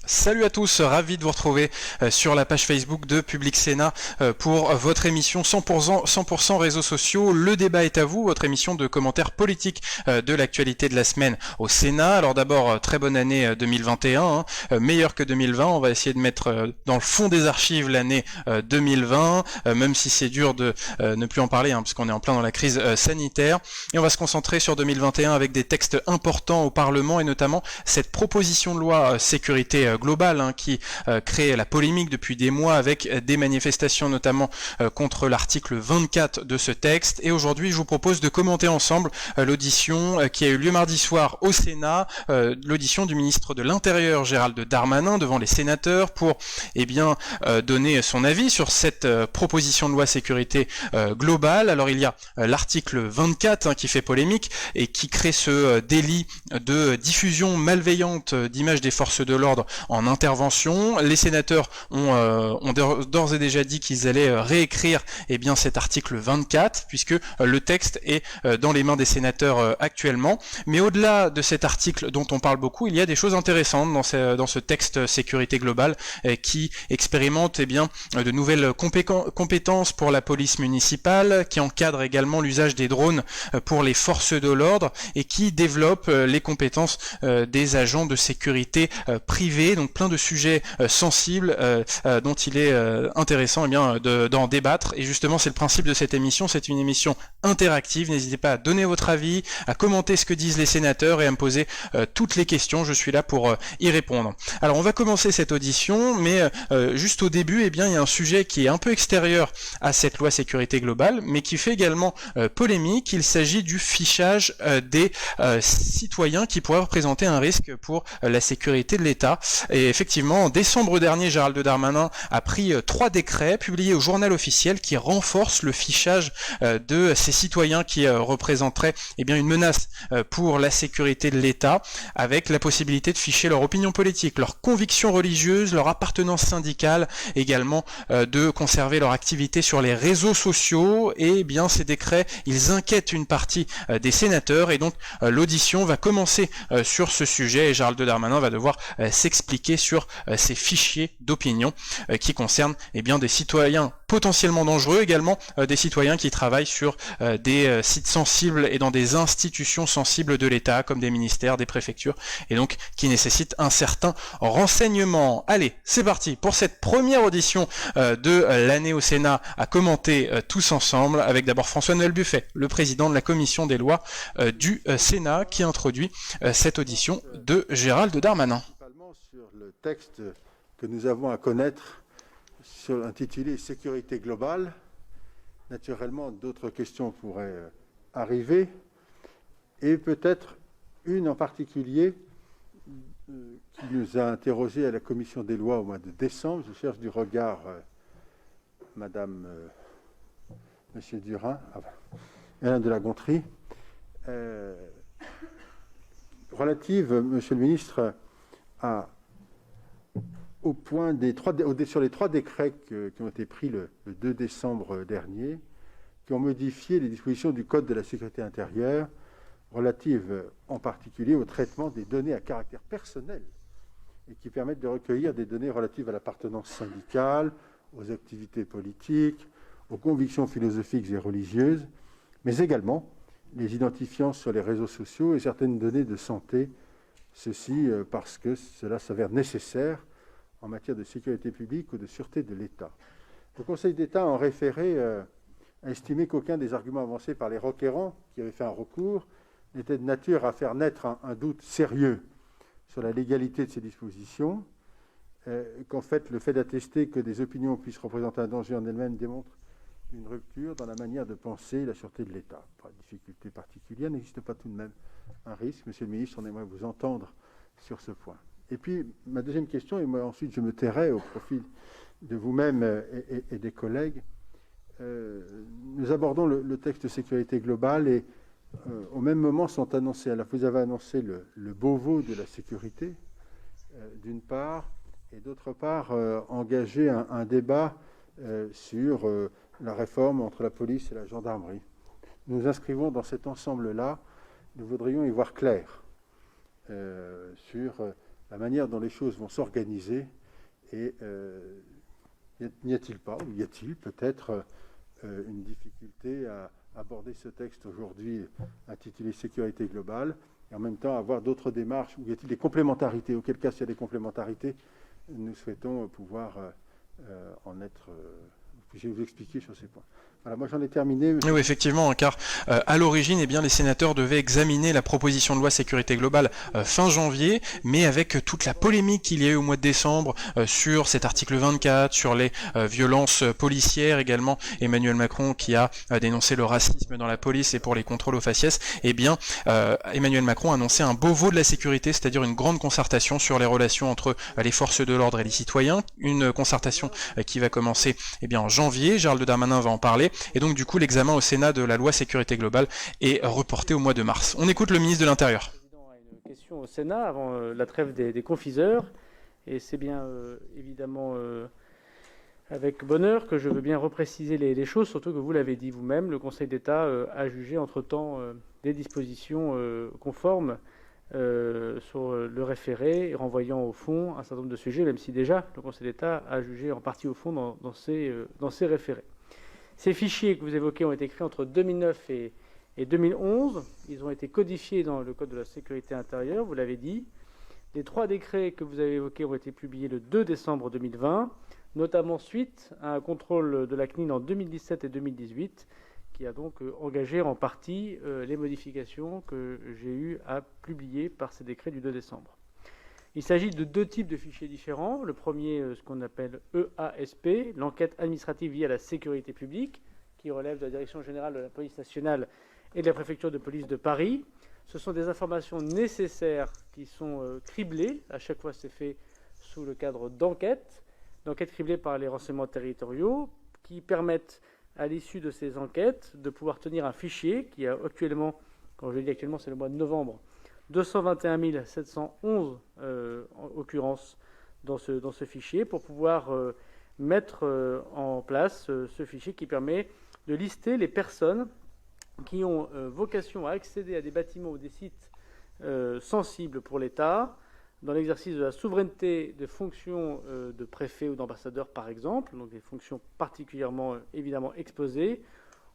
Salut à tous, ravi de vous retrouver sur la page Facebook de Public Sénat pour votre émission 100% réseaux sociaux. Le débat est à vous, votre émission de commentaires politiques de l'actualité de la semaine au Sénat. Alors d'abord, très bonne année 2021, meilleure que 2020. On va essayer de mettre dans le fond des archives l'année 2020, même si c'est dur de ne plus en parler, puisqu'on est en plein dans la crise sanitaire. Et on va se concentrer sur 2021 avec des textes importants au Parlement et notamment cette proposition de loi sécurité globale qui crée la polémique depuis des mois avec des manifestations notamment contre l'article 24 de ce texte. Et aujourd'hui, je vous propose de commenter ensemble l'audition qui a eu lieu mardi soir au Sénat, l'audition du ministre de l'Intérieur Gérald Darmanin devant les sénateurs pour donner son avis sur cette proposition de loi sécurité globale. Alors il y a l'article 24 qui fait polémique et qui crée ce délit de diffusion malveillante d'images des forces de l'ordre en intervention. Les sénateurs ont d'ores et déjà dit qu'ils allaient réécrire cet article 24 puisque le texte est dans les mains des sénateurs actuellement. Mais au-delà de cet article dont on parle beaucoup, il y a des choses intéressantes dans ce texte sécurité globale qui expérimente de nouvelles compétences pour la police municipale, qui encadre également l'usage des drones pour les forces de l'ordre et qui développe les compétences des agents de sécurité privés. Donc plein de sujets sensibles dont il est intéressant d'en débattre. Et justement, c'est le principe de cette émission. C'est une émission interactive. N'hésitez pas à donner votre avis, à commenter ce que disent les sénateurs et à me poser toutes les questions. Je suis là pour y répondre. Alors, on va commencer cette audition, mais juste au début, il y a un sujet qui est un peu extérieur à cette loi sécurité globale, mais qui fait également polémique. Il s'agit du fichage des citoyens qui pourraient représenter un risque pour la sécurité de l'État. Et effectivement, en décembre dernier, Gérald Darmanin a pris 3 décrets publiés au journal officiel qui renforcent le fichage de ces citoyens qui représenteraient une menace pour la sécurité de l'État, avec la possibilité de ficher leur opinion politique, leurs convictions religieuses, leur appartenance syndicale, également de conserver leur activité sur les réseaux sociaux. Et ces décrets, ils inquiètent une partie des sénateurs et donc l'audition va commencer sur ce sujet et Gérald Darmanin va devoir s'expliquer sur ces fichiers d'opinion qui concernent des citoyens potentiellement dangereux, également des citoyens qui travaillent sur des sites sensibles et dans des institutions sensibles de l'État comme des ministères, des préfectures et donc qui nécessitent un certain renseignement. Allez, c'est parti pour cette première audition de l'année au Sénat à commenter tous ensemble avec d'abord François-Noël Buffet, le président de la commission des lois du Sénat qui introduit cette audition de Gérald Darmanin. Principalement sur le texte que nous avons à connaître intitulé Sécurité globale. Naturellement, d'autres questions pourraient arriver et peut-être une en particulier qui nous a interrogés à la commission des lois au mois de décembre. Je cherche du regard Monsieur Durin, Alain de la Gontrie, relative, Monsieur le ministre, sur les 3 décrets qui ont été pris le 2 décembre dernier, qui ont modifié les dispositions du Code de la sécurité intérieure, relatives en particulier au traitement des données à caractère personnel et qui permettent de recueillir des données relatives à l'appartenance syndicale, aux activités politiques, aux convictions philosophiques et religieuses, mais également les identifiants sur les réseaux sociaux et certaines données de santé, ceci parce que cela s'avère nécessaire en matière de sécurité publique ou de sûreté de l'État. Le Conseil d'État, en référé, a estimé qu'aucun des arguments avancés par les requérants qui avaient fait un recours n'était de nature à faire naître un doute sérieux sur la légalité de ces dispositions, qu'en fait, le fait d'attester que des opinions puissent représenter un danger en elles-mêmes démontre une rupture dans la manière de penser la sûreté de l'État. Pas de difficulté particulière, n'existe pas tout de même un risque. Monsieur le ministre, on aimerait vous entendre sur ce point. Et puis, ma deuxième question, et moi ensuite je me tairai au profit de vous-même et des collègues, nous abordons le texte sécurité globale et au même moment sont annoncés, vous avez annoncé le Beauvau de la sécurité, d'une part, et d'autre part, engager un débat sur la réforme entre la police et la gendarmerie. Nous nous inscrivons dans cet ensemble-là, nous voudrions y voir clair sur la manière dont les choses vont s'organiser. Et n'y a-t-il pas, ou y a-t-il peut-être une difficulté à aborder ce texte aujourd'hui intitulé Sécurité globale, et en même temps avoir d'autres démarches, ou y a-t-il des complémentarités? Auquel cas, s'il y a des complémentarités, nous souhaitons pouvoir en être... je vais vous expliquer sur ces points. Voilà, moi j'en ai terminé. Oui, effectivement, car à l'origine, eh bien, les sénateurs devaient examiner la proposition de loi sécurité globale fin janvier, mais avec toute la polémique qu'il y a eu au mois de décembre sur cet article 24, sur les violences policières également, Emmanuel Macron qui a dénoncé le racisme dans la police et pour les contrôles aux faciès, eh bien, Emmanuel Macron a annoncé un Beauvau de la sécurité, c'est-à-dire une grande concertation sur les relations entre les forces de l'ordre et les citoyens, une concertation qui va commencer eh bien, en janvier, Gérald Darmanin va en parler. Et donc du coup l'examen au Sénat de la loi sécurité globale est reporté au mois de mars. On écoute le ministre de l'Intérieur. Le président a une question au Sénat avant la trêve des confiseurs, et c'est bien évidemment avec bonheur que je veux bien repréciser les choses, surtout que vous l'avez dit vous-même, le Conseil d'État a jugé entre-temps des dispositions conformes sur le référé, renvoyant au fond un certain nombre de sujets, même si déjà le Conseil d'État a jugé en partie au fond dans ces référés. Ces fichiers que vous évoquez ont été créés entre 2009 et 2011. Ils ont été codifiés dans le Code de la sécurité intérieure, vous l'avez dit. Les 3 décrets que vous avez évoqués ont été publiés le 2 décembre 2020, notamment suite à un contrôle de la CNIL en 2017 et 2018, qui a donc engagé en partie les modifications que j'ai eu à publier par ces décrets du 2 décembre. Il s'agit de 2 types de fichiers différents. Le premier, ce qu'on appelle EASP, l'enquête administrative liée à la sécurité publique, qui relève de la Direction générale de la police nationale et de la préfecture de police de Paris. Ce sont des informations nécessaires qui sont criblées. À chaque fois, c'est fait sous le cadre d'enquêtes criblées par les renseignements territoriaux, qui permettent, à l'issue de ces enquêtes, de pouvoir tenir un fichier qui a actuellement, quand je dis actuellement, c'est le mois de novembre, 221 711 occurrences dans ce fichier, pour pouvoir mettre en place ce fichier qui permet de lister les personnes qui ont vocation à accéder à des bâtiments ou des sites sensibles pour l'État, dans l'exercice de la souveraineté de fonctions de préfet ou d'ambassadeur par exemple, donc des fonctions particulièrement évidemment exposées,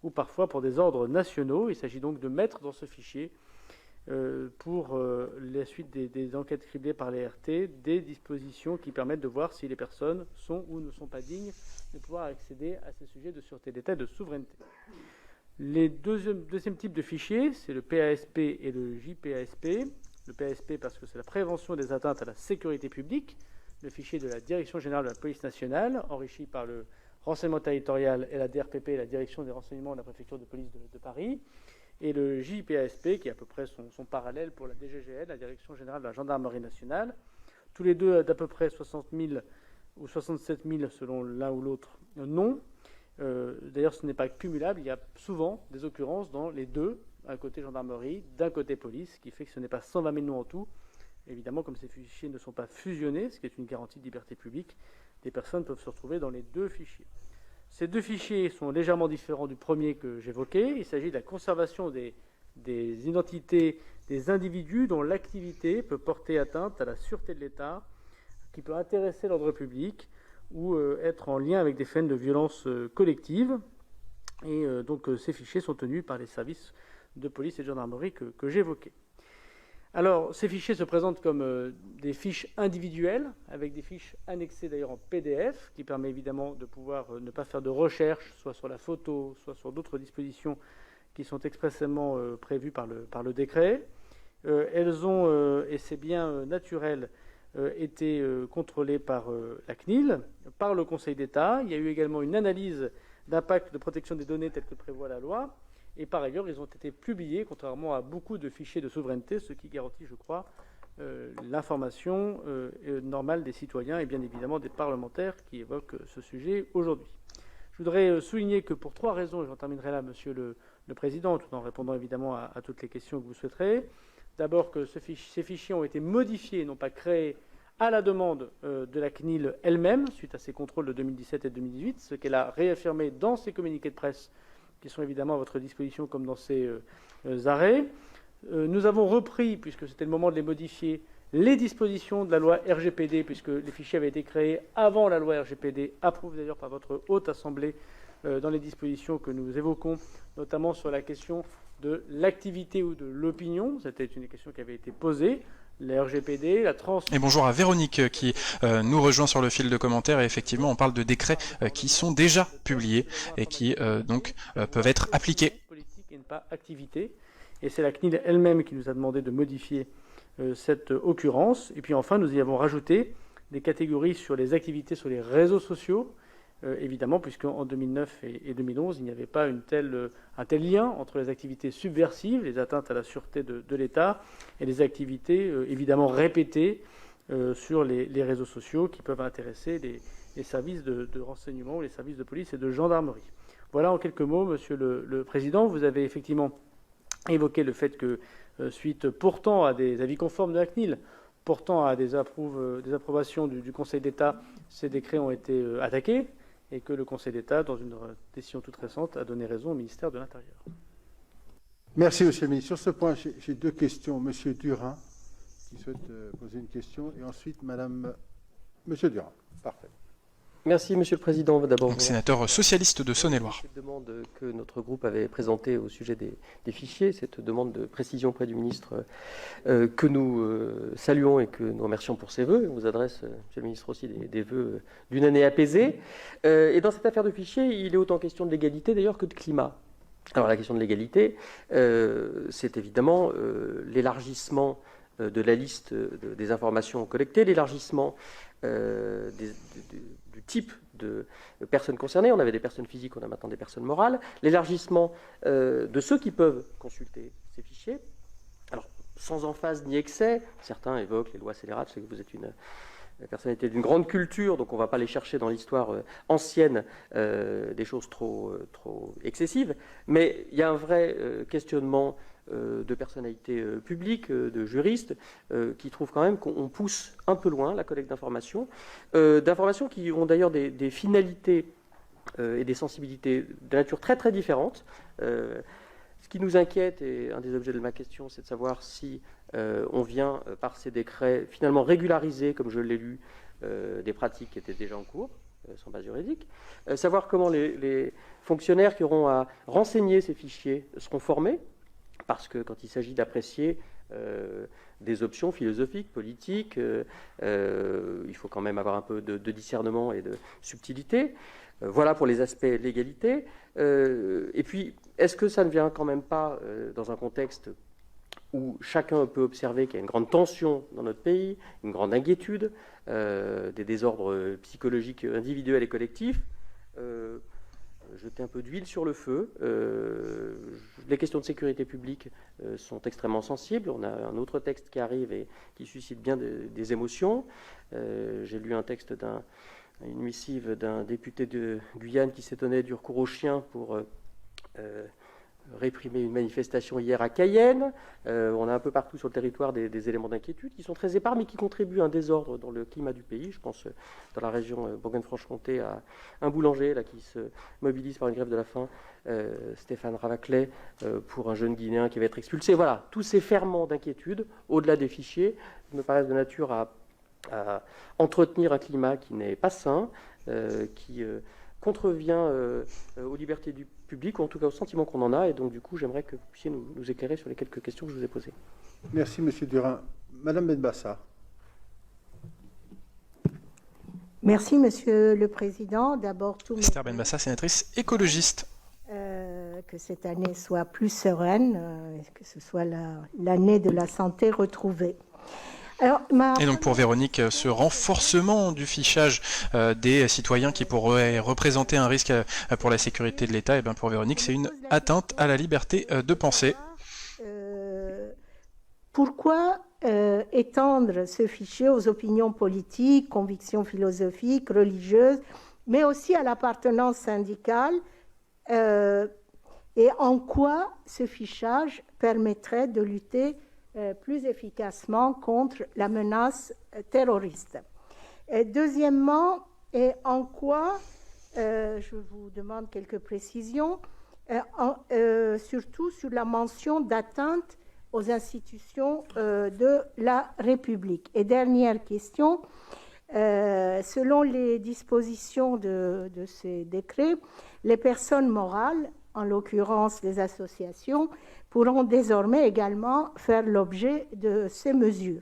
ou parfois pour des ordres nationaux. Il s'agit donc de mettre dans ce fichier pour la suite des enquêtes criblées par les RT, des dispositions qui permettent de voir si les personnes sont ou ne sont pas dignes de pouvoir accéder à ces sujets de sûreté d'État et de souveraineté. Les deuxième type de fichiers, c'est le PASP et le JPASP. Le PASP parce que c'est la prévention des atteintes à la sécurité publique, le fichier de la Direction générale de la police nationale, enrichi par le renseignement territorial et la DRPP, la Direction des renseignements de la préfecture de police de Paris. Et le JPASP, qui est à peu près son parallèle pour la DGGN, la Direction générale de la gendarmerie nationale. Tous les deux d'à peu près 60 000 ou 67 000 selon l'un ou l'autre nom. D'ailleurs, ce n'est pas cumulable. Il y a souvent des occurrences dans les deux, d'un côté gendarmerie, d'un côté police, ce qui fait que ce n'est pas 120 000 noms en tout. Évidemment, comme ces fichiers ne sont pas fusionnés, ce qui est une garantie de liberté publique, des personnes peuvent se retrouver dans les 2 fichiers. Ces 2 fichiers sont légèrement différents du premier que j'évoquais. Il s'agit de la conservation des identités des individus dont l'activité peut porter atteinte à la sûreté de l'État, qui peut intéresser l'ordre public ou être en lien avec des faits de violence collective. Et donc ces fichiers sont tenus par les services de police et de gendarmerie que j'évoquais. Alors, ces fichiers se présentent comme des fiches individuelles, avec des fiches annexées d'ailleurs en PDF, qui permet évidemment de pouvoir ne pas faire de recherche, soit sur la photo, soit sur d'autres dispositions qui sont expressément prévues par le décret. Elles ont, et c'est bien naturel, été contrôlées par la CNIL, par le Conseil d'État. Il y a eu également une analyse d'impact de protection des données telle que prévoit la loi. Et par ailleurs, ils ont été publiés, contrairement à beaucoup de fichiers de souveraineté, ce qui garantit, je crois, l'information normale des citoyens et bien évidemment des parlementaires qui évoquent ce sujet aujourd'hui. Je voudrais souligner que pour 3 raisons, et j'en terminerai là, Monsieur le Président, tout en répondant évidemment à toutes les questions que vous souhaiterez. D'abord que ces fichiers ont été modifiés, non pas créés, à la demande de la CNIL elle-même, suite à ses contrôles de 2017 et 2018, ce qu'elle a réaffirmé dans ses communiqués de presse, qui sont évidemment à votre disposition comme dans ces arrêts. Nous avons repris, puisque c'était le moment de les modifier, les dispositions de la loi RGPD, puisque les fichiers avaient été créés avant la loi RGPD, approuvés d'ailleurs par votre Haute Assemblée, dans les dispositions que nous évoquons, notamment sur la question de l'activité ou de l'opinion. C'était une question qui avait été posée. La RGPD, la trans... Et bonjour à Véronique qui nous rejoint sur le fil de commentaires. Et effectivement, on parle de décrets qui sont déjà publiés et qui donc peuvent être appliqués. Politique et ne pas activité. Et c'est la CNIL elle-même qui nous a demandé de modifier cette occurrence. Et puis enfin, nous y avons rajouté des catégories sur les activités sur les réseaux sociaux, évidemment, puisqu'en 2009 et 2011, il n'y avait pas un tel lien entre les activités subversives, les atteintes à la sûreté de l'État, et les activités évidemment répétées sur les réseaux sociaux qui peuvent intéresser les services de renseignement ou les services de police et de gendarmerie. Voilà en quelques mots, Monsieur le Président. Vous avez effectivement évoqué le fait que, suite pourtant à des avis conformes de la CNIL, portant à des approbations du Conseil d'État, ces décrets ont été attaqués et que le Conseil d'État, dans une décision toute récente, a donné raison au ministère de l'Intérieur. Merci, Monsieur le Ministre. Sur ce point, j'ai deux questions. Monsieur Durin, qui souhaite poser une question, et ensuite Monsieur Durin. Parfait. Merci, Monsieur le Président. D'abord, sénateur socialiste de Saône-et-Loire. Cette demande que notre groupe avait présentée au sujet des fichiers, cette demande de précision auprès du ministre que nous saluons et que nous remercions pour ses vœux. On vous adresse, Monsieur le ministre, aussi des vœux d'une année apaisée. Et dans cette affaire de fichiers, il est autant question de l'égalité d'ailleurs que de climat. Alors la question de l'égalité, c'est évidemment l'élargissement de la liste des informations collectées, l'élargissement du type de personnes concernées. On avait des personnes physiques, on a maintenant des personnes morales. L'élargissement de ceux qui peuvent consulter ces fichiers. Alors, sans emphase ni excès, certains évoquent les lois scélérates, je sais que vous êtes une personnalité d'une grande culture, donc on ne va pas les chercher dans l'histoire ancienne des choses trop excessives, mais il y a un vrai questionnement de personnalités publiques, de juristes, qui trouvent quand même qu'on pousse un peu loin la collecte d'informations qui ont d'ailleurs des finalités et des sensibilités de nature très très différentes. Ce qui nous inquiète, et un des objets de ma question, c'est de savoir si on vient, par ces décrets, finalement régulariser, comme je l'ai lu, des pratiques qui étaient déjà en cours, sans base juridique, savoir comment les fonctionnaires qui auront à renseigner ces fichiers seront formés, parce que quand il s'agit d'apprécier des options philosophiques, politiques, il faut quand même avoir un peu de discernement et de subtilité. Voilà pour les aspects légalité. Et puis, est-ce que ça ne vient quand même pas, dans un contexte où chacun peut observer qu'il y a une grande tension dans notre pays, une grande inquiétude, des désordres psychologiques individuels et collectifs, jeter un peu d'huile sur le feu. Les questions de sécurité publique sont extrêmement sensibles. On a un autre texte qui arrive et qui suscite bien des émotions. J'ai lu un texte une missive d'un député de Guyane qui s'étonnait du recours aux chiens pour réprimer une manifestation hier à Cayenne. On a un peu partout sur le territoire des éléments d'inquiétude qui sont très épars, mais qui contribuent à un désordre dans le climat du pays. Je pense dans la région Bourgogne-Franche-Comté à un boulanger là, qui se mobilise par une grève de la faim, Stéphane Ravaclet, pour un jeune Guinéen qui va être expulsé. Voilà, tous ces ferments d'inquiétude, au-delà des fichiers, me paraissent de nature à entretenir un climat qui n'est pas sain, qui contrevient aux libertés du public, ou en tout cas au sentiment qu'on en a, et donc du coup j'aimerais que vous puissiez nous éclairer sur les quelques questions que je vous ai posées. Merci Monsieur Durin. Madame Benbassa. Merci Monsieur le Président. D'abord, Esther Benbassa, sénatrice écologiste. Que cette année soit plus sereine, que ce soit l'année de la santé retrouvée. Alors, et donc pour Véronique, ce renforcement du fichage des citoyens qui pourraient représenter un risque pour la sécurité de l'État, et bien pour Véronique, c'est une atteinte à la liberté de penser. Pourquoi étendre ce fichier aux opinions politiques, convictions philosophiques, religieuses, mais aussi à l'appartenance syndicale, et en quoi ce fichage permettrait de lutter plus efficacement contre la menace terroriste. Et deuxièmement, et en quoi, je vous demande quelques précisions, surtout sur la mention d'atteinte aux institutions de la République. Et dernière question, selon les dispositions de ces décrets, les personnes morales, en l'occurrence les associations, pourront désormais également faire l'objet de ces mesures.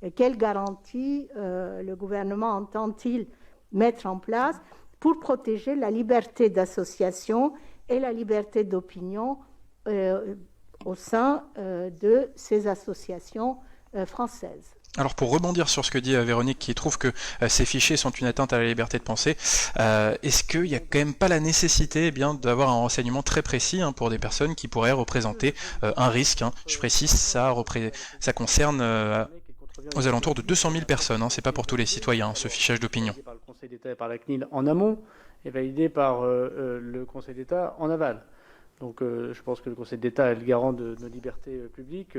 Et quelles garanties le gouvernement entend-il mettre en place pour protéger la liberté d'association et la liberté d'opinion au sein de ces associations françaises? Alors pour rebondir sur ce que dit Véronique, qui trouve que ces fichiers sont une atteinte à la liberté de penser, est-ce qu'il n'y a quand même pas la nécessité d'avoir un renseignement très précis pour des personnes qui pourraient représenter un risque, Je précise, ça concerne aux alentours de 200 000 personnes, c'est pas pour tous les citoyens, ce fichage d'opinion. Par le Conseil d'État et par la CNIL en amont, et validé par le Conseil d'État en aval. Donc je pense que le Conseil d'État est le garant de nos libertés publiques,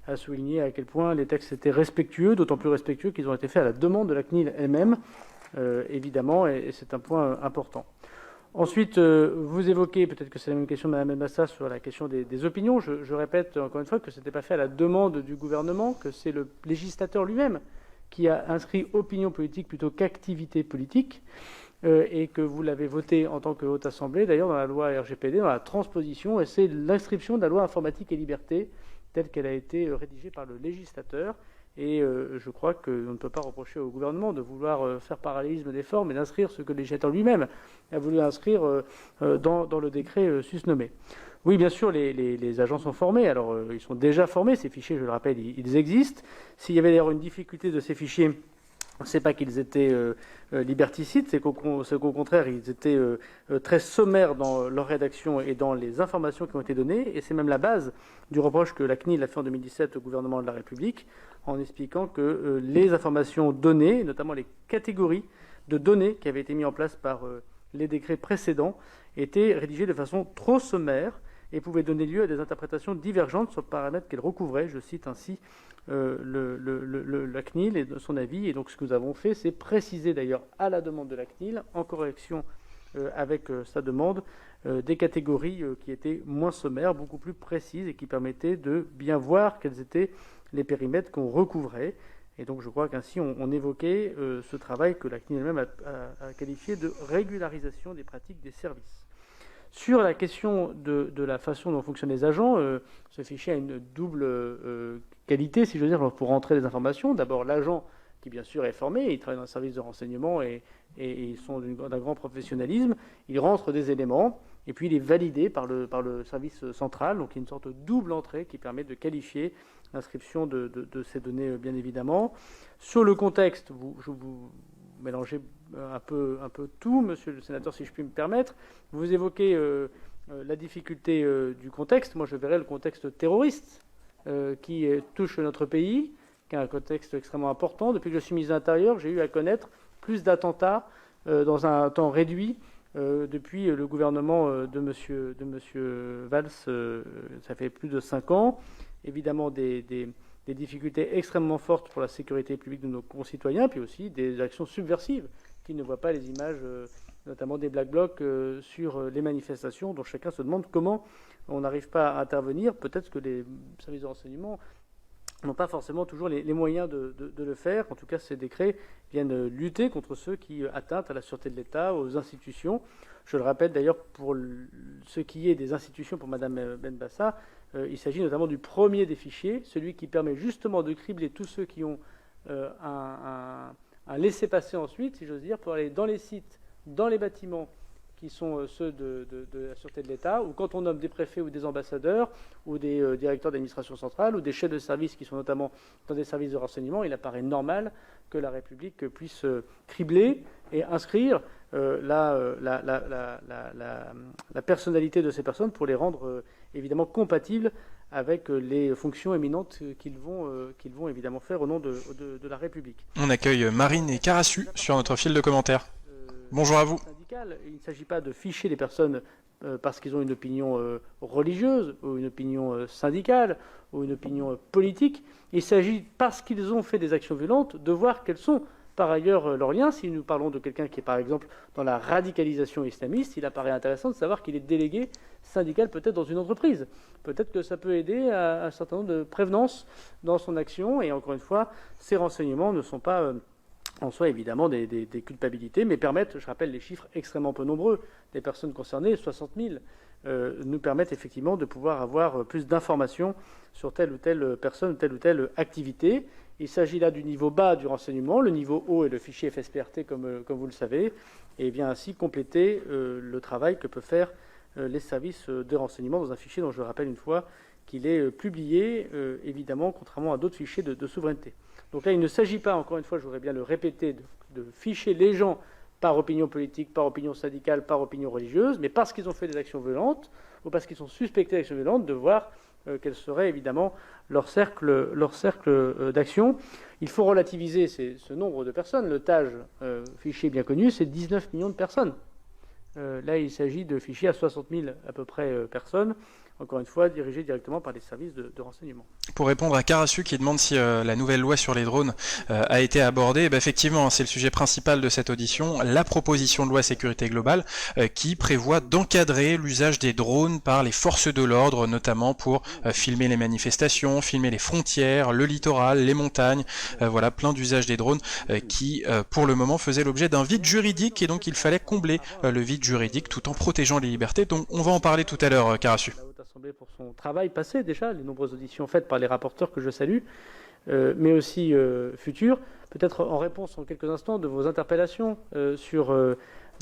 a souligné à quel point les textes étaient respectueux, d'autant plus respectueux qu'ils ont été faits à la demande de la CNIL elle-même, évidemment, et c'est un point important. Ensuite, vous évoquez, peut-être que c'est la même question, Mme Benbassa, sur la question des opinions. Je répète encore une fois que ce n'était pas fait à la demande du gouvernement, que c'est le législateur lui-même qui a inscrit opinion politique plutôt qu'activité politique, et que vous l'avez voté en tant que Haute Assemblée, d'ailleurs dans la loi RGPD, dans la transposition, et c'est l'inscription de la loi informatique et liberté telle qu'elle a été rédigée par le législateur. Et je crois qu'on ne peut pas reprocher au gouvernement de vouloir faire parallélisme des formes et d'inscrire ce que le législateur lui-même a voulu inscrire dans le décret susnommé. Oui, bien sûr, les agents sont formés. Alors, ils sont déjà formés. Ces fichiers, je le rappelle, ils existent. S'il y avait d'ailleurs une difficulté de ces fichiers, ce n'est pas qu'ils étaient liberticides, c'est qu'au contraire, ils étaient très sommaires dans leur rédaction et dans les informations qui ont été données. Et c'est même la base du reproche que la CNIL a fait en 2017 au gouvernement de la République, en expliquant que les informations données, notamment les catégories de données qui avaient été mises en place par les décrets précédents, étaient rédigées de façon trop sommaire et pouvaient donner lieu à des interprétations divergentes sur le paramètre qu'elles recouvraient. Je cite ainsi la CNIL et son avis. Et donc ce que nous avons fait, c'est préciser d'ailleurs à la demande de la CNIL, en correction avec sa demande, des catégories qui étaient moins sommaires, beaucoup plus précises et qui permettaient de bien voir quels étaient les périmètres qu'on recouvrait. Et donc je crois qu'ainsi on évoquait ce travail que la CNIL elle-même a qualifié de régularisation des pratiques des services. Sur la question de la façon dont fonctionnent les agents, ce fichier a une double qualité, si je veux dire, pour rentrer les informations. D'abord, l'agent, qui bien sûr est formé, il travaille dans un service de renseignement et ils sont d'un grand professionnalisme, il rentre des éléments et puis il est validé par le service central. Donc il y a une sorte de double entrée qui permet de qualifier l'inscription de ces données, bien évidemment. Sur le contexte, vous mélangez un peu tout, monsieur le sénateur, si je puis me permettre. Vous évoquez la difficulté du contexte. Moi, je verrais le contexte terroriste qui touche notre pays, qui est un contexte extrêmement important. Depuis que je suis ministre de l'Intérieur, j'ai eu à connaître plus d'attentats dans un temps réduit depuis le gouvernement de monsieur Valls. Ça fait plus de 5 ans. Évidemment, des difficultés extrêmement fortes pour la sécurité publique de nos concitoyens, puis aussi des actions subversives qui ne voient pas les images, notamment des Black Blocs, sur les manifestations, dont chacun se demande comment on n'arrive pas à intervenir. Peut-être que les services de renseignement n'ont pas forcément toujours les moyens de le faire. En tout cas, ces décrets viennent lutter contre ceux qui atteintent à la sûreté de l'État, aux institutions. Je le répète d'ailleurs, pour ce qui est des institutions, pour Mme Benbassa, il s'agit notamment du premier des fichiers, celui qui permet justement de cribler tous ceux qui ont un laissez-passer ensuite, si j'ose dire, pour aller dans les sites, dans les bâtiments qui sont ceux de la sûreté de l'État, ou quand on nomme des préfets ou des ambassadeurs, ou des directeurs d'administration centrale, ou des chefs de service qui sont notamment dans des services de renseignement, il apparaît normal que la République puisse cribler et inscrire la personnalité de ces personnes pour les rendre évidemment compatibles avec les fonctions éminentes qu'ils vont évidemment faire au nom de la République. On accueille Marine et Carassu sur notre fil de commentaires. Bonjour à vous. Il ne s'agit pas de ficher les personnes parce qu'ils ont une opinion religieuse, ou une opinion syndicale, ou une opinion politique. Il s'agit, parce qu'ils ont fait des actions violentes, de voir quelles sont par ailleurs leur lien. Si nous parlons de quelqu'un qui est par exemple dans la radicalisation islamiste, il apparaît intéressant de savoir qu'il est délégué syndical peut-être dans une entreprise. Peut-être que ça peut aider à un certain nombre de prévenances dans son action. Et encore une fois, ces renseignements ne sont pas en soi évidemment des culpabilités, mais permettent, je rappelle les chiffres extrêmement peu nombreux, des personnes concernées, 60 000, nous permettent effectivement de pouvoir avoir plus d'informations sur telle ou telle personne, telle ou telle activité. Il s'agit là du niveau bas du renseignement. Le niveau haut est le fichier FSPRT, comme vous le savez, et vient ainsi compléter le travail que peuvent faire les services de renseignement dans un fichier dont je rappelle une fois qu'il est publié, évidemment, contrairement à d'autres fichiers de souveraineté. Donc là, il ne s'agit pas, encore une fois, je voudrais bien le répéter, de ficher les gens par opinion politique, par opinion syndicale, par opinion religieuse, mais parce qu'ils ont fait des actions violentes ou parce qu'ils sont suspectés d'actions violentes, de voir quel serait évidemment leur cercle d'action. Il faut relativiser ce nombre de personnes. Le TAJ, fichier bien connu, c'est 19 millions de personnes. Là, il s'agit de fichiers à 60 000 à peu près personnes, encore une fois dirigés directement par des services de renseignement. Pour répondre à Karassu qui demande si la nouvelle loi sur les drones a été abordée, effectivement, c'est le sujet principal de cette audition, la proposition de loi sécurité globale qui prévoit d'encadrer l'usage des drones par les forces de l'ordre, notamment pour filmer les manifestations, filmer les frontières, le littoral, les montagnes, voilà, plein d'usages des drones qui, pour le moment, faisaient l'objet d'un vide juridique et donc il fallait combler le vide juridique tout en protégeant les libertés. Donc on va en parler tout à l'heure, Karassu. Pour son travail passé déjà, les nombreuses auditions faites par les rapporteurs que je salue, mais aussi futures. Peut-être en réponse en quelques instants de vos interpellations sur le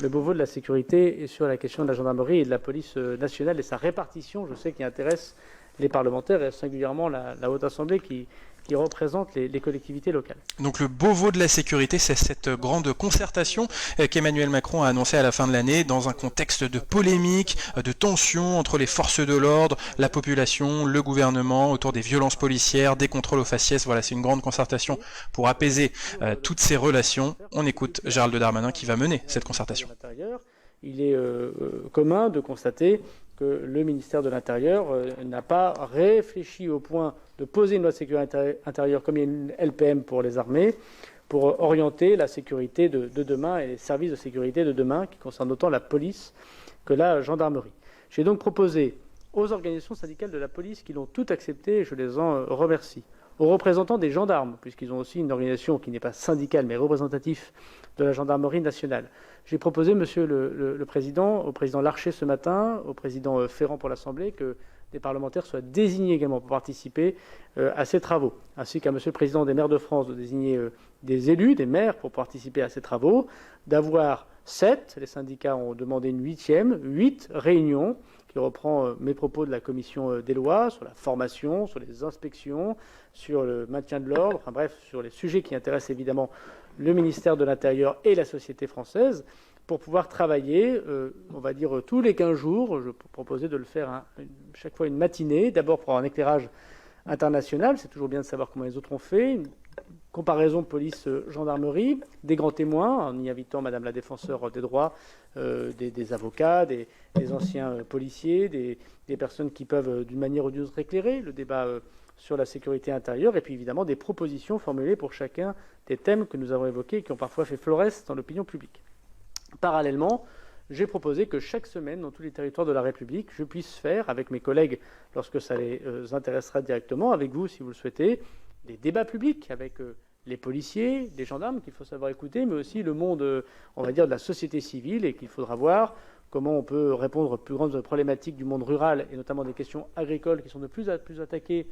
Beauvau de la sécurité et sur la question de la gendarmerie et de la police nationale et sa répartition, je sais, qui intéresse les parlementaires et singulièrement la Haute Assemblée qui représente les collectivités locales. Donc le Beauvau de la sécurité, c'est cette grande concertation qu'Emmanuel Macron a annoncée à la fin de l'année dans un contexte de polémique, de tension entre les forces de l'ordre, la population, le gouvernement, autour des violences policières, des contrôles aux faciès. Voilà, c'est une grande concertation pour apaiser toutes ces relations. On écoute Gérald Darmanin qui va mener cette concertation. Il est commun de constater que le ministère de l'Intérieur n'a pas réfléchi au point de poser une loi de sécurité intérieure comme il y a une LPM pour les armées, pour orienter la sécurité de demain et les services de sécurité de demain qui concernent autant la police que la gendarmerie. J'ai donc proposé aux organisations syndicales de la police qui l'ont toutes accepté, et je les en remercie, aux représentants des gendarmes, puisqu'ils ont aussi une organisation qui n'est pas syndicale mais représentative de la gendarmerie nationale. J'ai proposé, Monsieur le Président, au Président Larcher ce matin, au Président Ferrand pour l'Assemblée, que des parlementaires soient désignés également pour participer à ces travaux, ainsi qu'à Monsieur le Président des maires de France de désigner des élus, des maires pour participer à ces travaux, d'avoir 7, les syndicats ont demandé une 8 réunions, qui reprend mes propos de la commission des lois sur la formation, sur les inspections, sur le maintien de l'ordre, enfin bref, sur les sujets qui intéressent évidemment le ministère de l'Intérieur et la société française, pour pouvoir travailler, on va dire, tous les 15 jours. Je proposais de le faire chaque fois une matinée, d'abord pour avoir un éclairage international, c'est toujours bien de savoir comment les autres ont fait, une comparaison police-gendarmerie, des grands témoins, en y invitant Madame la défenseure des droits, des avocats, des anciens policiers, des personnes qui peuvent d'une manière ou d'une autre éclairer le débat sur la sécurité intérieure, et puis évidemment des propositions formulées pour chacun des thèmes que nous avons évoqués et qui ont parfois fait florès dans l'opinion publique. Parallèlement, j'ai proposé que chaque semaine, dans tous les territoires de la République, je puisse faire, avec mes collègues, lorsque ça les intéressera directement, avec vous si vous le souhaitez, des débats publics avec les policiers, les gendarmes qu'il faut savoir écouter, mais aussi le monde, on va dire, de la société civile, et qu'il faudra voir comment on peut répondre aux plus grandes problématiques du monde rural, et notamment des questions agricoles qui sont de plus en plus attaquées